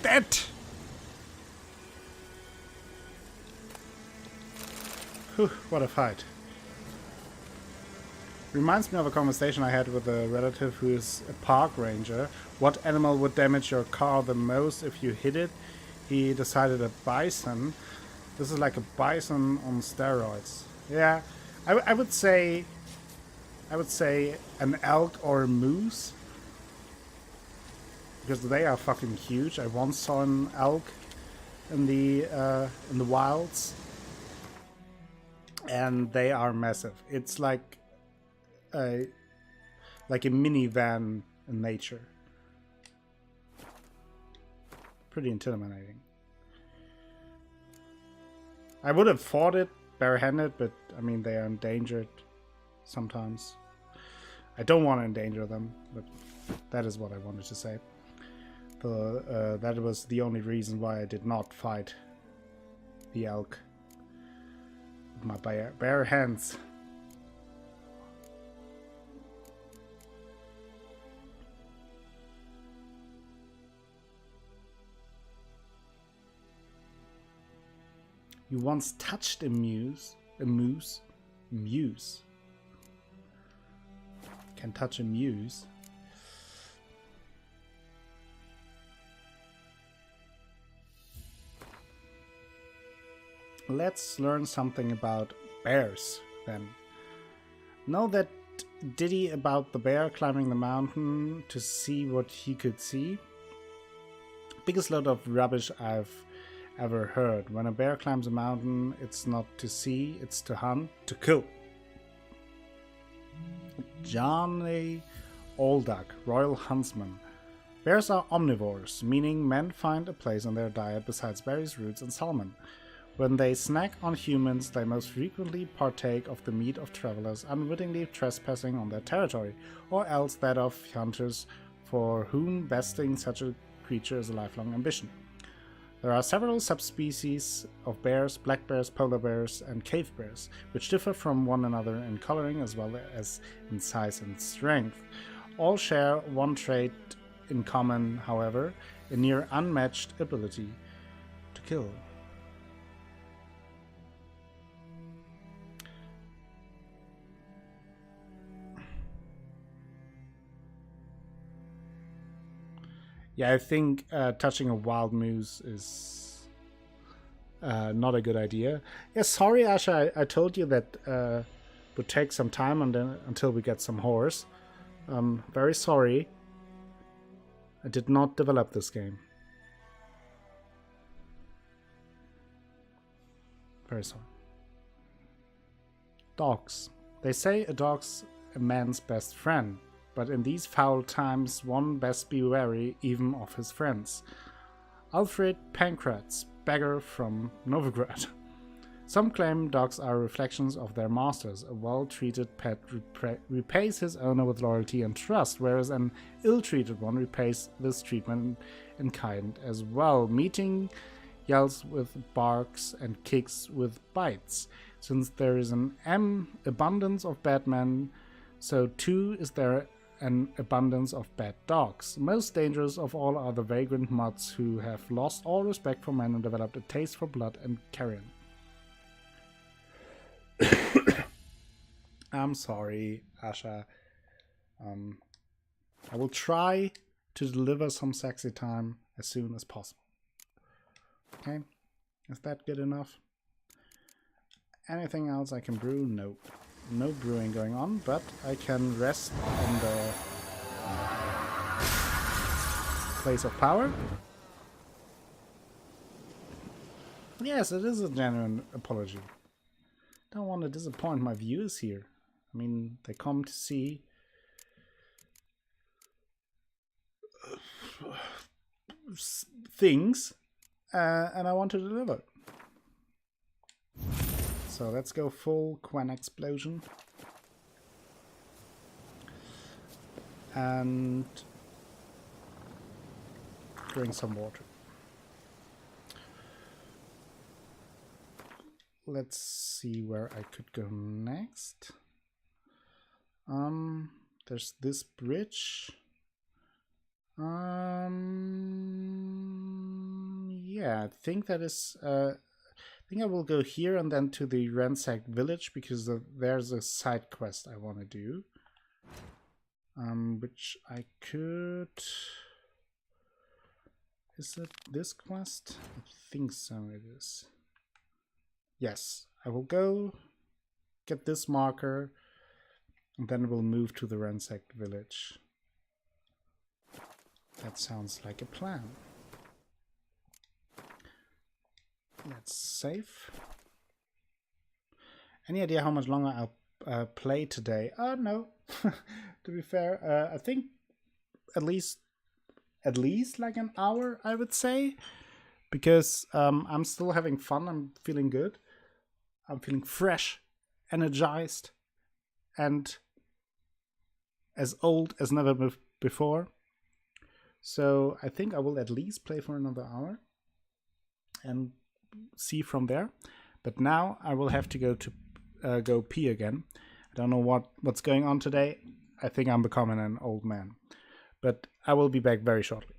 Dead! Whew, what a fight. Reminds me of a conversation I had with a relative who is a park ranger. What animal would damage your car the most if you hit it? He decided a bison. This is like a bison on steroids. Yeah, I would say an elk or a moose, because they are fucking huge. I once saw an elk in the wilds, and they are massive. It's like a minivan in nature. Pretty intimidating. I would have fought it barehanded, but I mean they are endangered sometimes. I don't want to endanger them, but that is what I wanted to say. That was the only reason why I did not fight the elk with my bare hands. You once touched a moose. Can touch a muse. Let's learn something about bears then. Know that ditty about the bear climbing the mountain to see what he could see? Biggest load of rubbish I've ever heard. When a bear climbs a mountain, it's not to see, it's to hunt, to kill. Johnny Olduck, Royal Huntsman. Bears are omnivores, meaning men find a place in their diet besides berries, roots, and salmon. When they snack on humans, they most frequently partake of the meat of travelers unwittingly trespassing on their territory, or else that of hunters for whom besting such a creature is a lifelong ambition. There are several subspecies of bears, black bears, polar bears, and cave bears, which differ from one another in coloring as well as in size and strength. All share one trait in common, however, a near unmatched ability to kill. Yeah, I think touching a wild moose is not a good idea. Yeah, sorry, Asha, I told you that would take some time until we get some horse. Very sorry. I did not develop this game. Very sorry. Dogs. They say a dog's a man's best friend, but in these foul times one best be wary even of his friends. Alfred Pankratz, beggar from Novigrad. Some claim dogs are reflections of their masters. A well-treated pet repays his owner with loyalty and trust, whereas an ill-treated one repays this treatment in kind as well, meeting yells with barks and kicks with bites. Since there is an abundance of bad men, so too is there an abundance of bad dogs. Most dangerous of all are the vagrant mutts who have lost all respect for men and developed a taste for blood and carrion. I'm sorry, Asha. I will try to deliver some sexy time as soon as possible. Okay, is that good enough? Anything else I can brew? No. No brewing going on, but I can rest on the place of power. Yes, it is a genuine apology. Don't want to disappoint my viewers here. I mean, they come to see things, and I want to deliver. So let's go full Quen explosion. And drink some water. Let's see where I could go next. There's this bridge. Yeah, I think that is I think I will go here and then to the ransacked village because there's a side quest I want to do. Which I could... Is it this quest? I think so it is. Yes, I will go get this marker and then we'll move to the ransacked village. That sounds like a plan. Let's save. Any idea how much longer I'll play today? No. To be fair, I think at least like an hour, I would say, because I'm still having fun. I'm feeling good. I'm feeling fresh, energized, and as old as never before. So I think I will at least play for another hour and see from there. But now I will have to go pee again. I don't know what's going on today. I think I'm becoming an old man. But I will be back very shortly.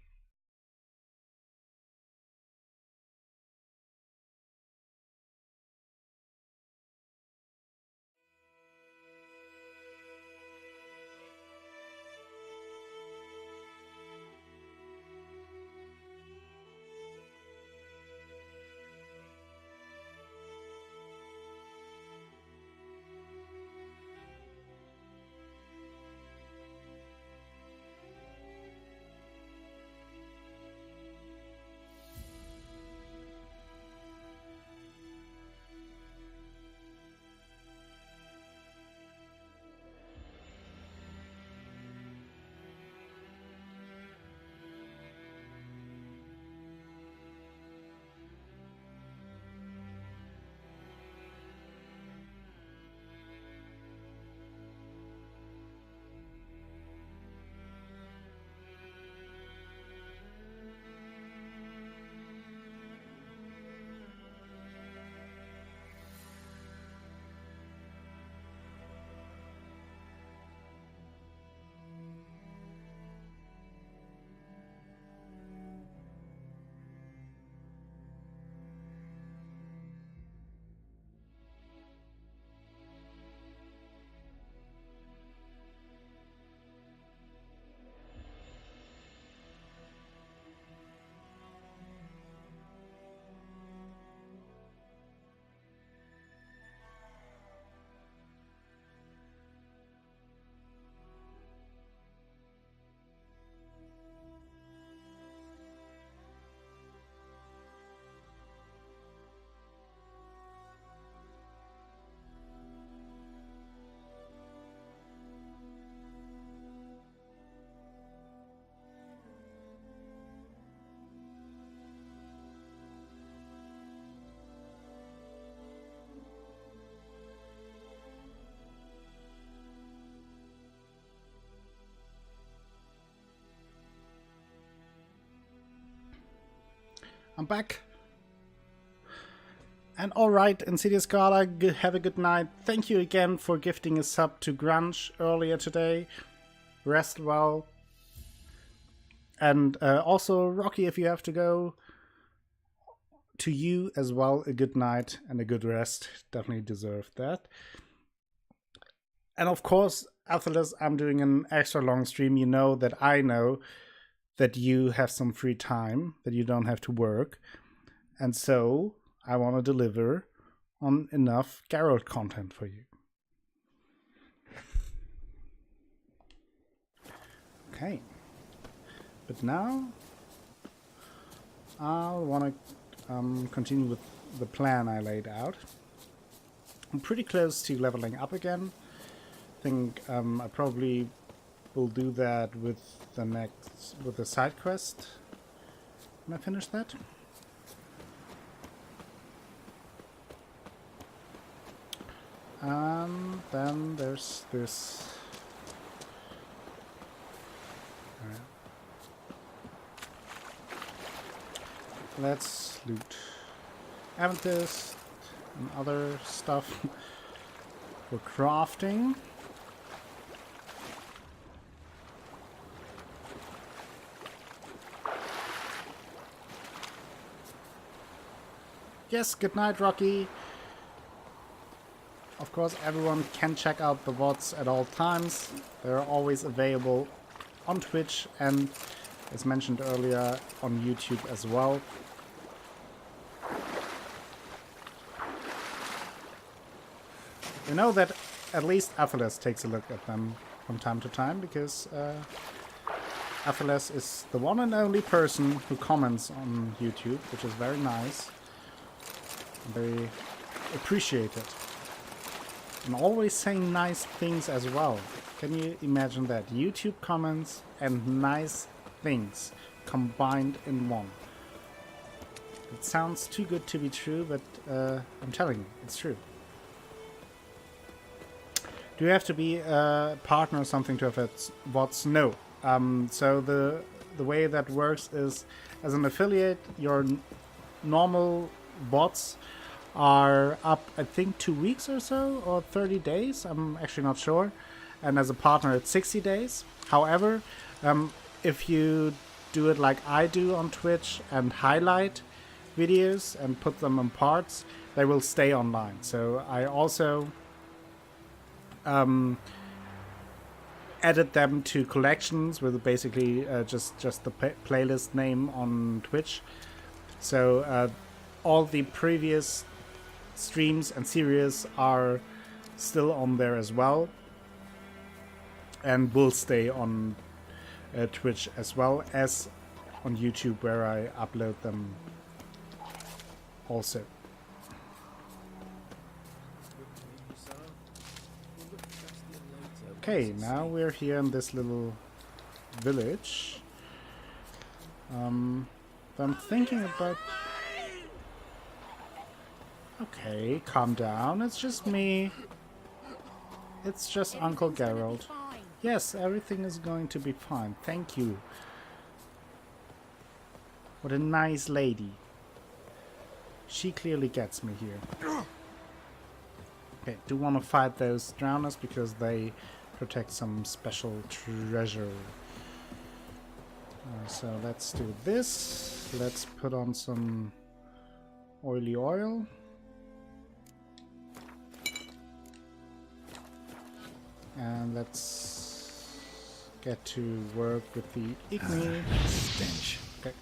I'm back. And alright, Insidious Gala, have a good night. Thank you again for gifting a sub to Grunge earlier today. Rest well. And also, Rocky, if you have to go, to you as well, a good night and a good rest. Definitely deserve that. And of course, Athelas, I'm doing an extra long stream. You know that you have some free time, that you don't have to work. And so I want to deliver on enough Geralt content for you. Okay. But now I want to continue with the plan I laid out. I'm pretty close to leveling up again. I think I probably will do that with the side quest when I finish that. Then there's this. Let's loot amethyst and other stuff for crafting. Yes, good night, Rocky. Of course, everyone can check out the VODs at all times. They're always available on Twitch and, as mentioned earlier, on YouTube as well. You know that at least Athelas takes a look at them from time to time, because Athelas is the one and only person who comments on YouTube, which is very nice. Very appreciated. And always saying nice things as well. Can you imagine that? YouTube comments and nice things combined in one. It sounds too good to be true, but I'm telling you, it's true. Do you have to be a partner or something to have VODs? No. So the way that works is, as an affiliate, your normal VODs are up, I think, 2 weeks or so, or 30 days. I'm actually not sure. And as a partner, it's 60 days. However, if you do it like I do on Twitch and highlight videos and put them in parts, they will stay online. So I also added them to collections with basically just the playlist name on Twitch. So all the previous streams and series are still on there as well, and will stay on Twitch as well as on YouTube, where I upload them also. Okay, now we're here in this little village. I'm thinking about... Okay, calm down. It's just me. It's just Uncle Geralt. Yes, everything is going to be fine. Thank you. What a nice lady. She clearly gets me here. Okay, do want to fight those drowners because they protect some special treasure. So let's do this. Let's put on some oily oil. And let's get to work with the Igni. Stench. Okay.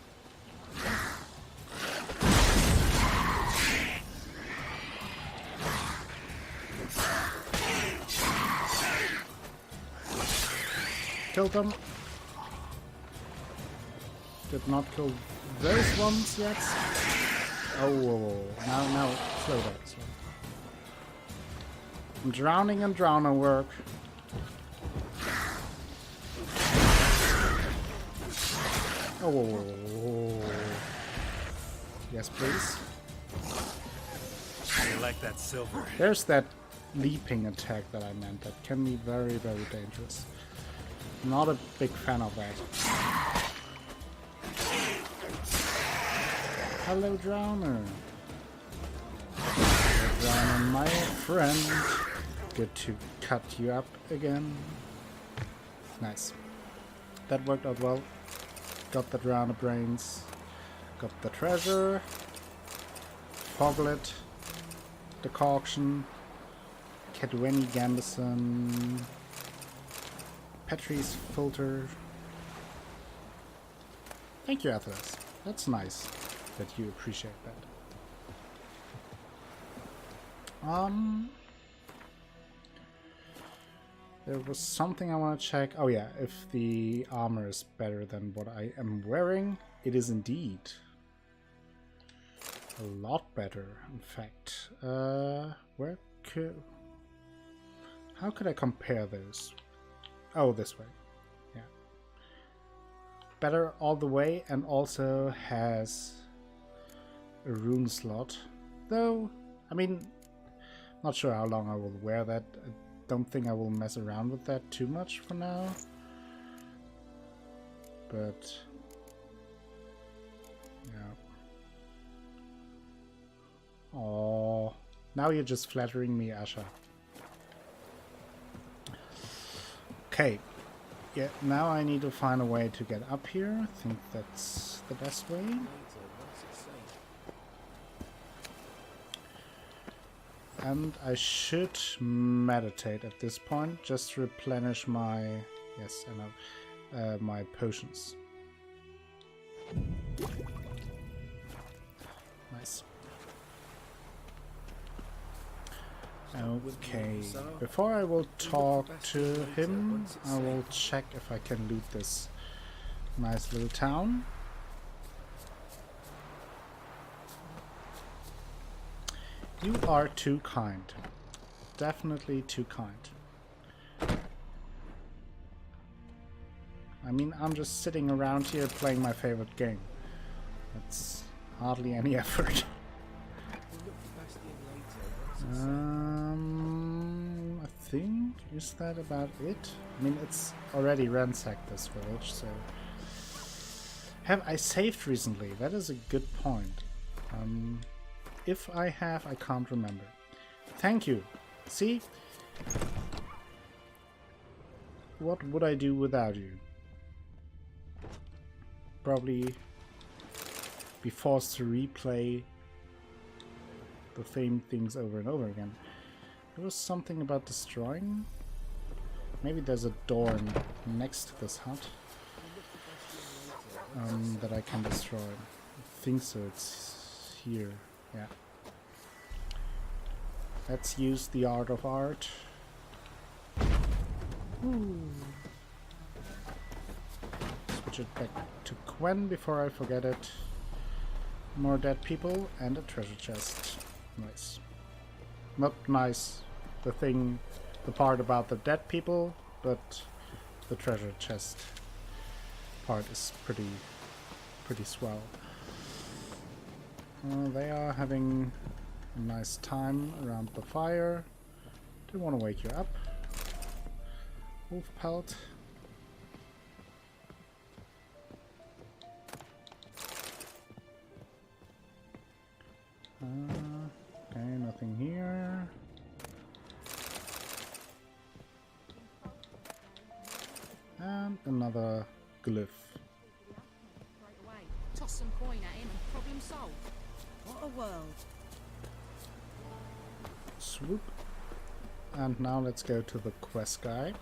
Killed them. Did not kill those ones yet. Oh, now, slow down. I'm drowning in drowner work. Oh. Yes, please. You like that silver? There's that leaping attack that I meant. That can be very, very dangerous. Not a big fan of that. Hello, Drowner. Hello, Drowner, my friend. Good to cut you up again. Nice. That worked out well. Got the Drowner brains. Got the treasure. Foglet. Decoction. Kedweni Gambison. Petrie's filter. Thank you, Atlas. That's nice that you appreciate that. There was something I want to check. Oh yeah, if the armor is better than what I am wearing. It is indeed. A lot better, in fact. How could I compare those? Oh, this way. Yeah. Better all the way, and also has a rune slot. Though, I mean, not sure how long I will wear that. I don't think I will mess around with that too much for now. But, yeah. Oh, now you're just flattering me, Asha. Okay. Yeah, now I need to find a way to get up here. I think that's the best way. And I should meditate at this point, just to replenish my... Yes, I know. My potions. Nice. Okay, before I will talk to him, I will check if I can loot this nice little town. You are too kind. Definitely too kind. I mean, I'm just sitting around here playing my favorite game. That's hardly any effort. I think, is that about it? I mean, it's already ransacked this village, so... Have I saved recently? That is a good point. If I have, I can't remember. Thank you. See? What would I do without you? Probably be forced to replay the same things over and over again. There was something about destroying. Maybe there's a door next to this hut that I can destroy. I think so. It's here. Yeah. Let's use the art of art. Switch it back to Quen before I forget it. More dead people and a treasure chest. Nice. Not nice, the part about the dead people, but the treasure chest part is pretty swell. They are having a nice time around the fire. Don't want to wake you up. Wolf pelt. Okay, nothing here. And another glyph. Toss some coin at him and problem solved. What a world. Swoop. And now let's go to the quest guy.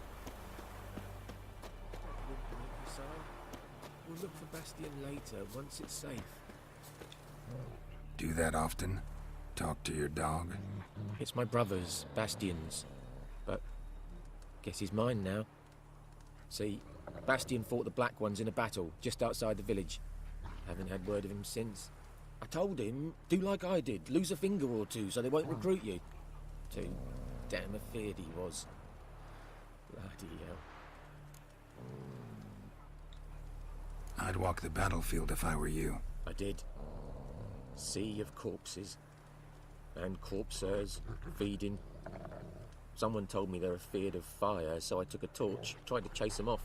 We'll look for Bastion later, once it's safe. Do that often? Talk to your dog? It's my brother's, Bastion's. But guess he's mine now. See, Bastion fought the Black Ones in a battle just outside the village. Haven't had word of him since. I told him, do like I did, lose a finger or two so they won't recruit you. Too damn afeard he was. Bloody hell. I'd walk the battlefield if I were you. I did. Sea of corpses. And corpsers, feeding. Someone told me they're afeard of fire, so I took a torch, tried to chase them off.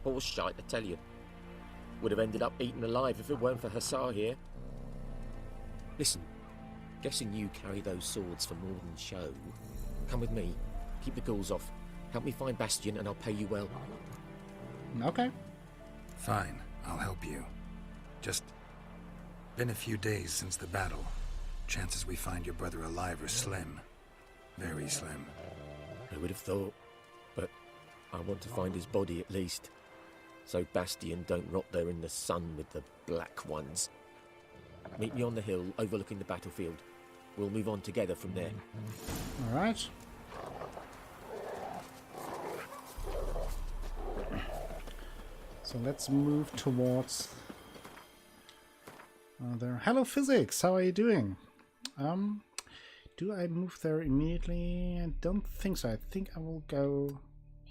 Horse shite, I tell you. Would have ended up eaten alive if it weren't for Hussar here. Listen, guessing you carry those swords for more than show. Come with me. Keep the ghouls off. Help me find Bastion and I'll pay you well. Okay. Fine, I'll help you. Just been a few days since the battle. Chances we find your brother alive are slim. Very slim. Who would have thought? But I want to find his body at least. So Bastion don't rot there in the sun with the black ones. Meet me on the hill overlooking the battlefield. We'll move on together from there. Alright. So let's move towards there. Hello Physics, how are you doing? Do I move there immediately? I don't think so. I think I will go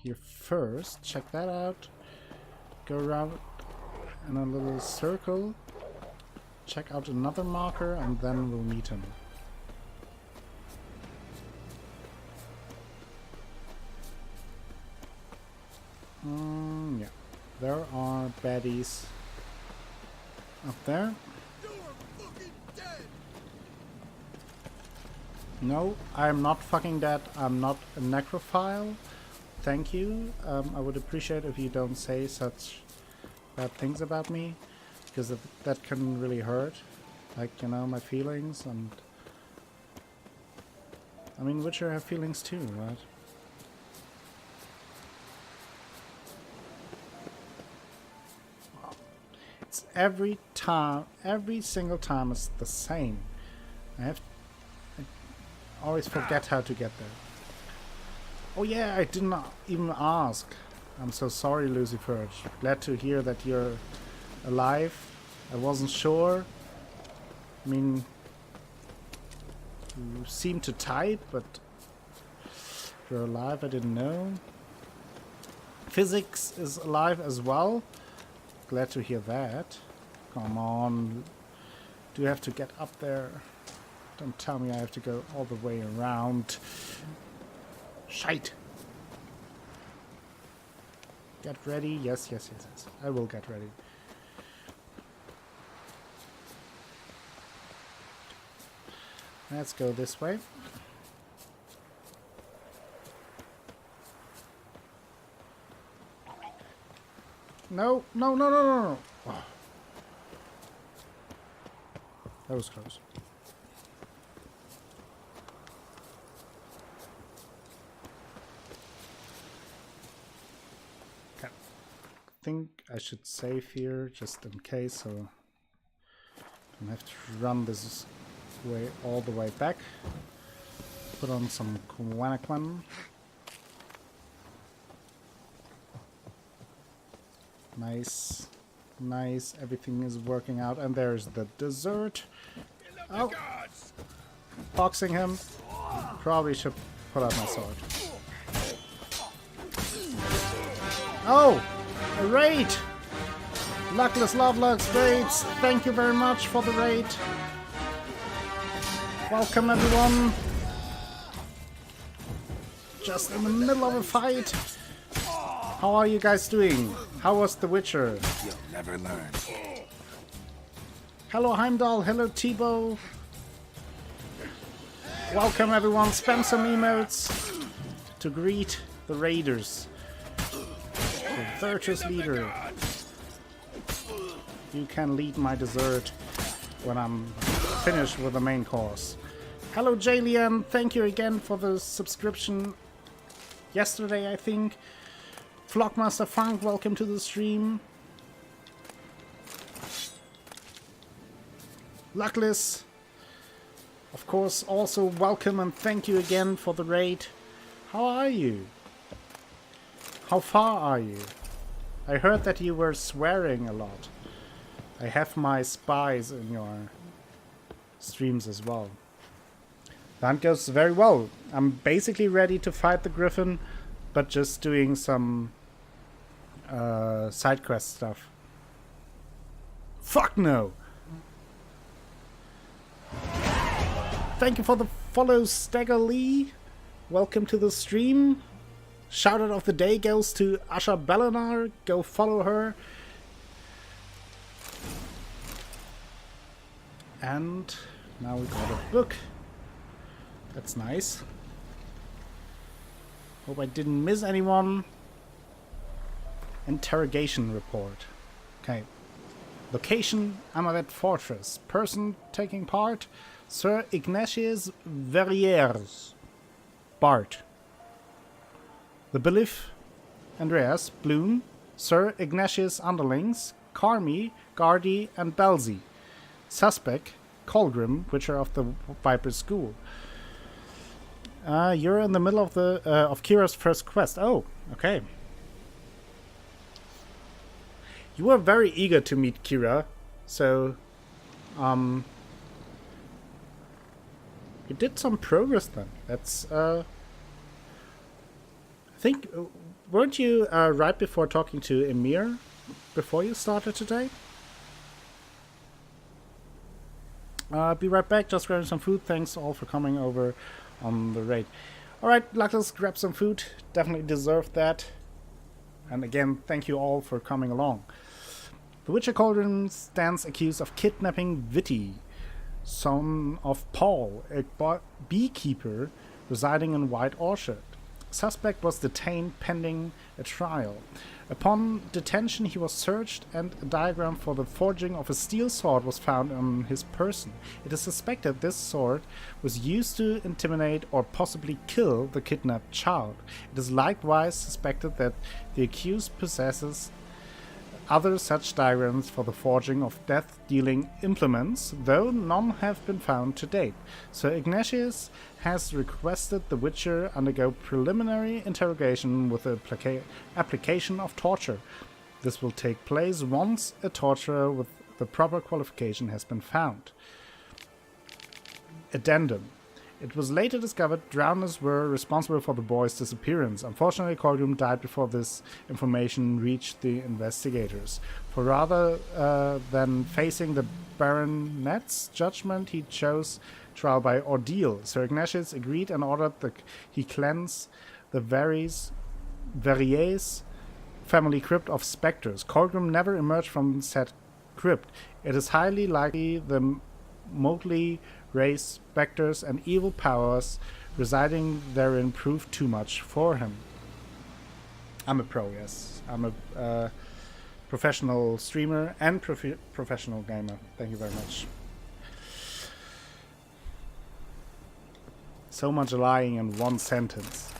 here first. Check that out. Go around in a little circle. Check out another marker and then we'll meet him. Yeah. There are baddies up there. No, I'm not fucking dead. I'm not a necrophile. Thank you. I would appreciate if you don't say such bad things about me, because that can really hurt. Like, you know, my feelings, and I mean, Witcher have feelings too, right? It's every single time it's the same. I always forget how to get there. Oh yeah, I didn't even ask. I'm so sorry, Lucifer. Glad to hear that you're alive. I wasn't sure. I mean, you seem to type, but if you're alive, I didn't know. Physics is alive as well. Glad to hear that. Come on. Do you have to get up there? Don't tell me I have to go all the way around. Shite. Get ready. Yes, yes, yes, yes. I will get ready. Let's go this way. No, no, no, no, no, no. Oh. That was close. Okay. I think I should save here just in case, so I don't have to run this way all the way back. Put on some Quanaquan. Nice. Nice. Everything is working out. And there's the dessert. Oh. Boxing him. Probably should pull out my sword. Oh! A raid! Luckless Lovelux raids. Thank you very much for the raid. Welcome everyone. Just in the middle of a fight. How are you guys doing? How was The Witcher? You'll never learn. Hello Heimdall, hello Tebow. Welcome everyone, spam some emotes to greet the raiders. The virtuous leader. You can lead my dessert when I'm finished with the main course. Hello Jalian, thank you again for the subscription yesterday, I think. Vlogmaster Funk, welcome to the stream. Luckless, of course, also welcome and thank you again for the raid. How are you? How far are you? I heard that you were swearing a lot. I have my spies in your streams as well. That goes very well. I'm basically ready to fight the Griffin, but just doing some side quest stuff. Fuck no! Thank you for the follow, Stagger Lee. Welcome to the stream. Shout out of the day goes to Asha Belenar. Go follow her. And Now we got a book. That's nice. Hope I didn't miss anyone. Interrogation report. Okay. Location, Amavet Fortress. Person taking part, Sir Ignatius Verrières. Bart. The belief, Andreas, Bloom, Sir Ignatius underlings, Carmi, Gardy, and Belzy. Suspect, Colgrim, Witcher of the Viper School. You're in the middle of the of Kira's first quest. Oh, okay. You were very eager to meet Kira, so you did some progress then. That's I think weren't you right before talking to Emir before you started today? Be right back, just grabbing some food. Thanks all for coming over on the raid. Alright, let's grab some food. Definitely deserve that. And again, thank you all for coming along. The Witcher Cauldron stands accused of kidnapping Vitti, son of Paul, a beekeeper residing in White Orchard. Suspect was detained pending a trial. Upon detention, he was searched and a diagram for the forging of a steel sword was found on his person. It is suspected this sword was used to intimidate or possibly kill the kidnapped child. It is likewise suspected that the accused possesses other such diagrams for the forging of death-dealing implements, though none have been found to date. Sir Ignatius has requested the Witcher undergo preliminary interrogation with the application of torture. This will take place once a torturer with the proper qualification has been found. Addendum. It was later discovered drowners were responsible for the boy's disappearance. Unfortunately, Colgrim died before this information reached the investigators. For rather than facing the baronet's judgment, he chose trial by ordeal. Sir Ignatius agreed and ordered that he cleanse the Verrières family crypt of specters. Colgrim never emerged from said crypt. It is highly likely the motley race, specters, and evil powers residing therein proved too much for him. I'm a pro, yes. I'm a professional streamer and professional gamer. Thank you very much. So much lying in one sentence.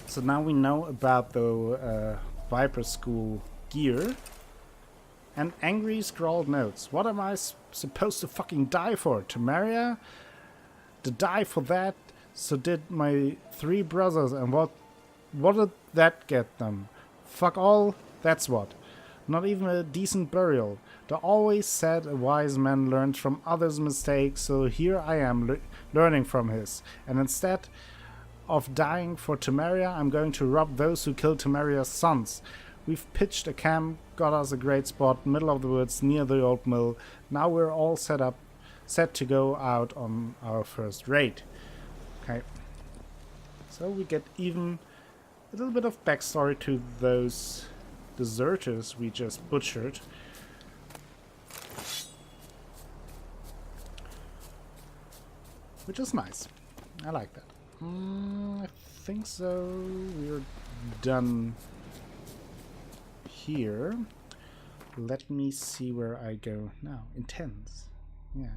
So now we know about the Viper School gear. And angry scrawled notes. What am I supposed to fucking die for? Temeria? To die for that? So did my 3 brothers, and what did that get them? Fuck all, that's what. Not even a decent burial. They always said a wise man learns from others' mistakes, so here I am learning from his. And instead of dying for Temeria, I'm going to rob those who killed Temeria's sons. We've pitched a camp, got us a great spot, middle of the woods, near the old mill. Now we're all set to go out on our first raid. Okay. So we get even a little bit of backstory to those deserters we just butchered. Which is nice. I like that. I think so. We're done here. Let me see where I go now. Intense. Yeah.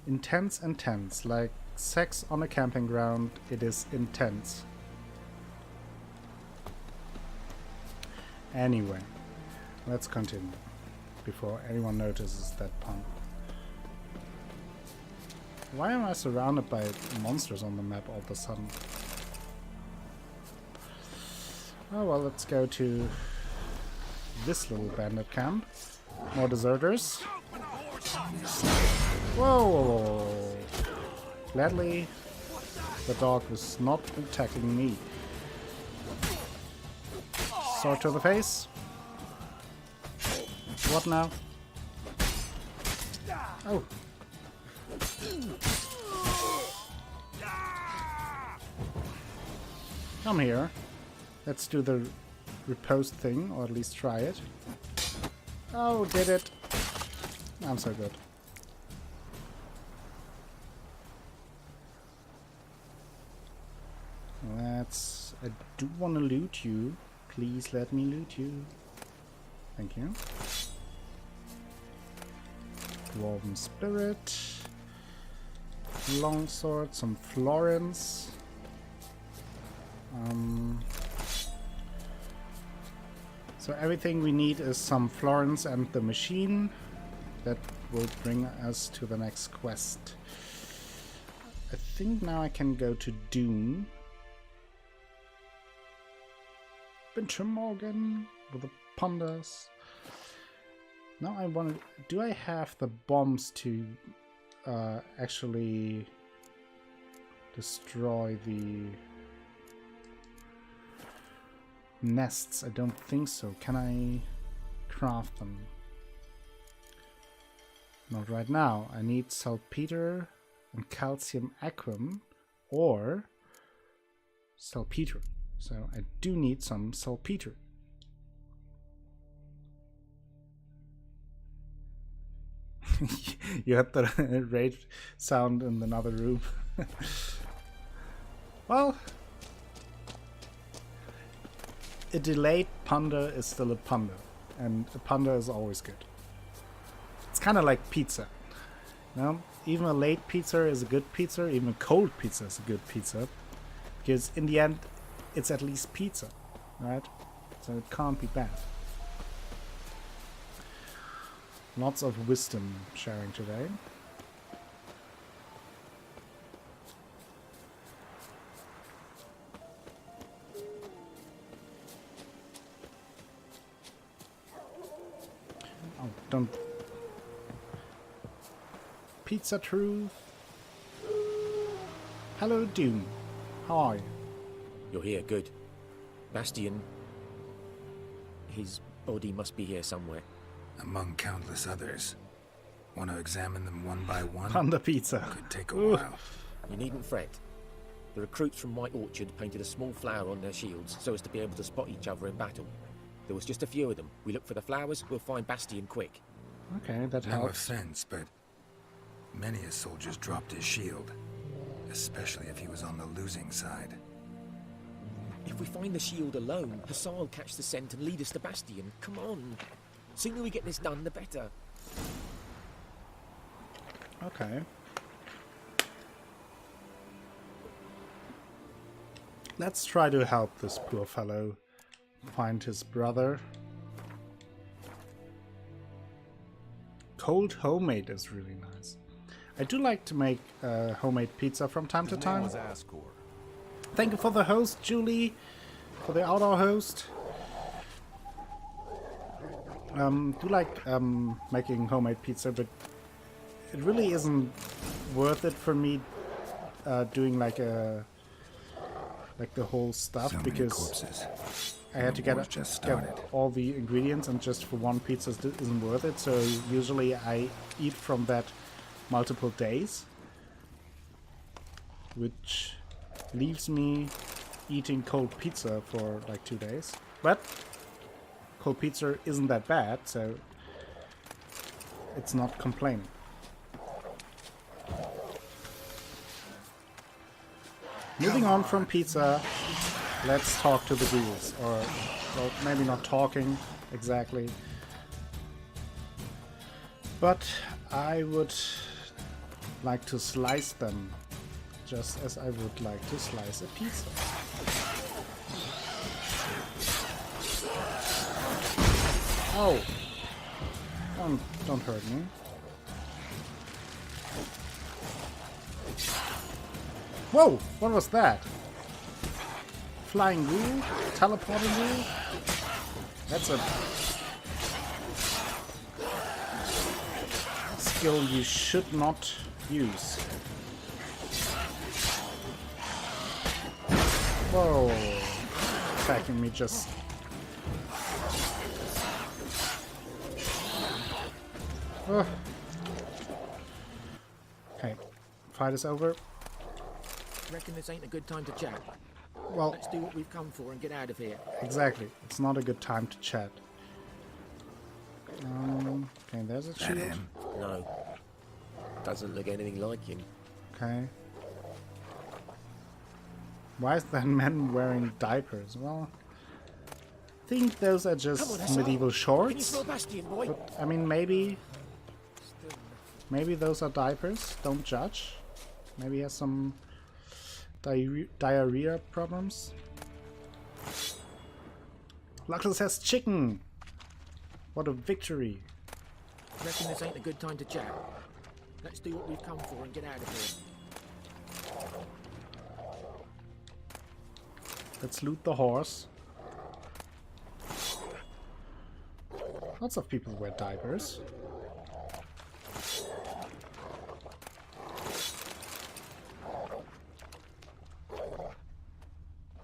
Intense. Like sex on a camping ground, it is intense. Anyway, let's continue before anyone notices that pun. Why am I surrounded by monsters on the map all of a sudden? Oh well, let's go to this little bandit camp. More deserters. Whoa! Gladly, the dog was not attacking me. Sword to the face. What now? Oh. Come here. Let's do the riposte thing, or at least try it. Oh, did it. I'm so good. I do want to loot you. Please let me loot you. Thank you. Dwarven Spirit. Longsword, some Florence. So everything we need is some Florence and the machine. That will bring us to the next quest. I think now I can go to Dune. Winter Morgan with the Ponders. Now I want to... Do I have the bombs to actually destroy the nests? I don't think so. Can I craft them? Not right now. I need saltpeter and calcium aquam or saltpeter. So I do need some saltpeter. You had the rage sound in another room. Well, a delayed ponder is still a ponder, and a ponder is always good. It's kind of like pizza. You know? Even a late pizza is a good pizza, even a cold pizza is a good pizza. Because in the end, it's at least pizza, right? So it can't be bad. Lots of wisdom sharing today. Oh, don't... Pizza truth. Hello, Doom. How are you? You're here, good. Bastion... His body must be here somewhere. Among countless others. Want to examine them one by one? Panda pizza. Could take a Ooh. while. You needn't fret. The recruits from White Orchard painted a small flower on their shields so as to be able to spot each other in battle. There was just a few of them. We look for the flowers, we'll find Bastion quick. Okay, that No helps. offense, but many a soldier's dropped his shield. Especially if he was on the losing side. If we find the shield alone, Hassan will catch the scent and lead us to Bastion. Come on. Sooner we get this done, the better. Okay. Let's try to help this poor fellow find his brother. Cold homemade is really nice. I do like to make homemade pizza from time to time. Thank you for the host, Julie, for the outdoor host. Do like making homemade pizza, but it really isn't worth it for me doing like the whole stuff, So many because corpses. I had to get just get started. all the ingredients, and just for one pizza isn't worth it. So usually I eat from that multiple days, which leaves me eating cold pizza for like 2 days. But cold pizza isn't that bad, so it's not complaining. Moving on from pizza, let's talk to the ghouls. Or, well, maybe not talking exactly. But I would like to slice them, just as I would like to slice a pizza. Oh! Don't hurt me. Whoa! What was that? Flying ghoul? Teleporting ghoul? That's a skill you should not use. Whoa! Attacking me just... Ugh. Okay, fight is over. Reckon this ain't a good time to chat? Well, Let's do what we've come for and get out of here. exactly. It's not a good time to chat. Okay, there's a That shield. him? No. Doesn't look anything like him. Okay. Why is that man wearing diapers? Well, I think those are Come on, just Hussar. medieval Can you shorts. throw Bastion, boy? But, I mean, maybe those are diapers. Don't judge. Maybe he has some diarrhea problems. Luxus has chicken. What a victory. Reckon this ain't a good time to chat. Let's do what we've come for and get out of here. Let's loot the horse. Lots of people wear diapers.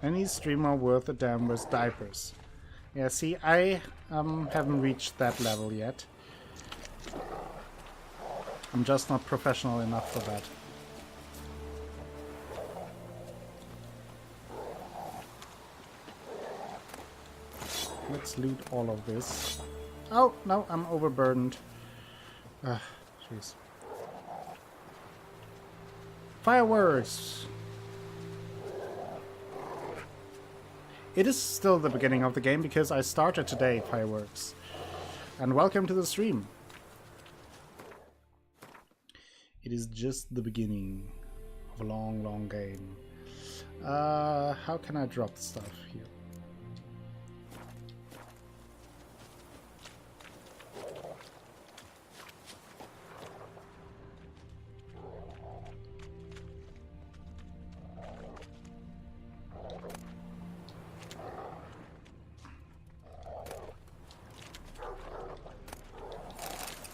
Any streamer worth a damn wears diapers. Yeah, see, I haven't reached that level yet. I'm just not professional enough for that. Let's loot all of this. Oh, no, I'm overburdened. Jeez. Fireworks! It is still the beginning of the game because I started today, fireworks. And welcome to the stream. It is just the beginning of a long, long game. How can I drop stuff here?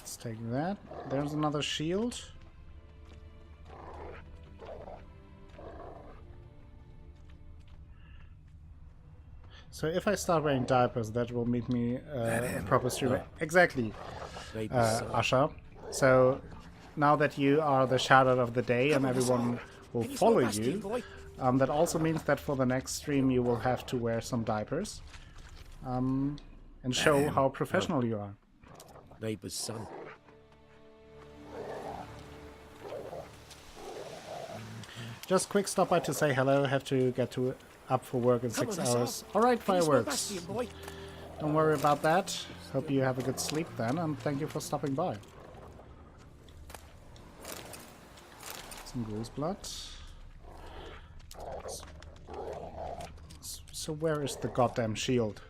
Let's take that. There's another shield. So if I start wearing diapers, that will make me a proper streamer. Exactly, Asha. So now that you are the shout-out of the day and everyone will follow you, that also means that for the next stream you will have to wear some diapers and show how professional you are. Neighbour's son. Just quick stop by to say hello. Have to get up for work in 6 hours. Alright, fireworks. Don't worry about that. Hope you have a good sleep then, and thank you for stopping by. Some ghoul's blood. So where is the goddamn shield?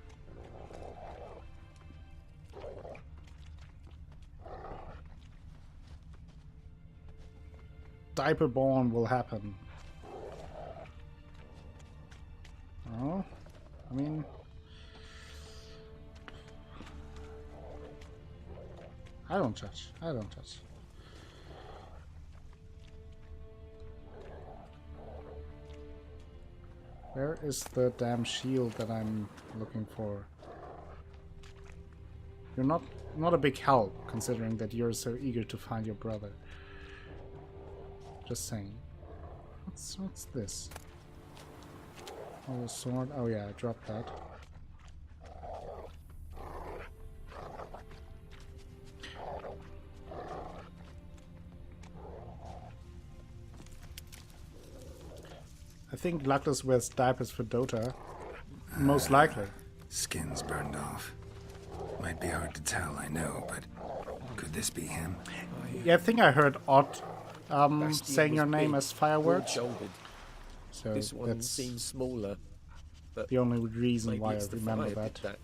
Diaper born will happen. Oh, I mean... I don't judge. I don't judge. Where is the damn shield that I'm looking for? You're not a big help, considering that you're so eager to find your brother. Just saying. What's this? Oh, sword. Oh yeah, I dropped that. I think Luckless wears diapers for Dota. Most likely. Skin's burned off. Might be hard to tell, I know, but could this be him? Yeah, I think I heard Odd Bastion saying your was name big, as Fireworks. broad-shouldered. So This one that's seems smaller. But the only reason maybe why I it's the remember fire that. did that.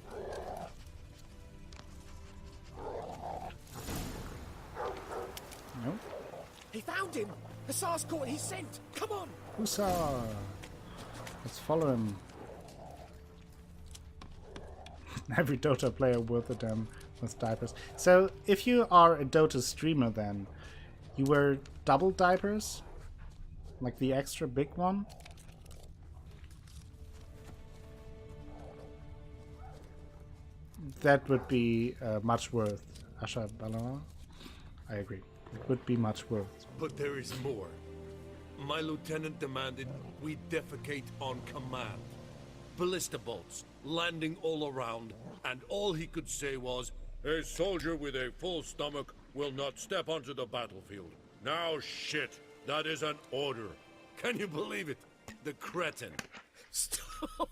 No? He found him! Hussar's caught his scent! Come on! Hussar! Let's follow him. Every Dota player worth a damn with diapers. So, if you are a Dota streamer then, you wear double diapers? Like the extra big one? That would be much worth. Asha Balana? I agree. It would be much worth. But there is more. My lieutenant demanded we defecate on command. Ballista bolts, landing all around, and all he could say was, "A soldier with a full stomach will not step onto the battlefield." Now shit, that is an order. Can you believe it? The cretin. Stop!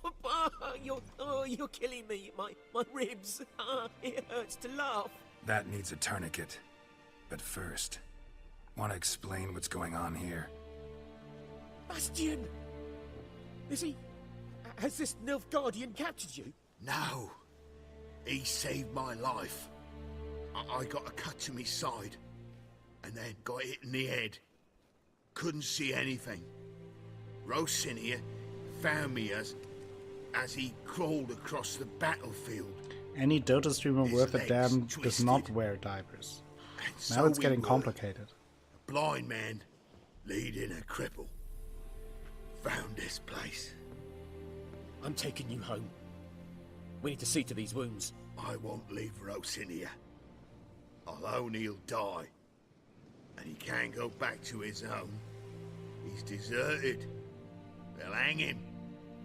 You're killing me. My ribs. It hurts to laugh. That needs a tourniquet. But first, want to explain what's going on here? Bastion! Is he... Has this Nilfgaardian captured you? No. He saved my life. I got a cut to me side, and then got hit in the head. Couldn't see anything. Rosinia found me as he crawled across the battlefield. Any Dota streamer His worth a legs damn does not twisted. wear diapers. And Now so it's getting we were. complicated. A blind man leading a cripple. Found this place. I'm taking you home. We need to see to these wounds. I won't leave Rosinia. I'll own he'll die. And he can't go back to his own. He's deserted. They'll hang him.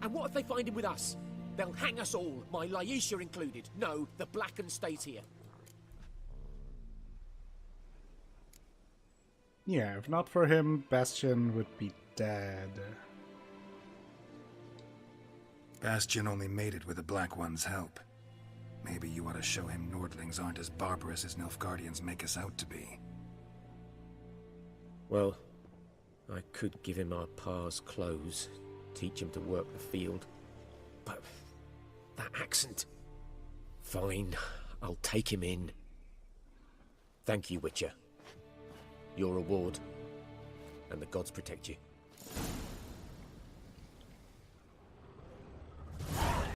And what if they find him with us? They'll hang us all, my Laisha included. No, the Blackened stays here. Yeah, if not for him, Bastion would be dead. Bastion only made it with the Black One's help. Maybe you ought to show him Nordlings aren't as barbarous as Nilfgaardians make us out to be. Well, I could give him our pa's clothes, teach him to work the field. But that accent... Fine, I'll take him in. Thank you, Witcher. Your reward, and the gods protect you.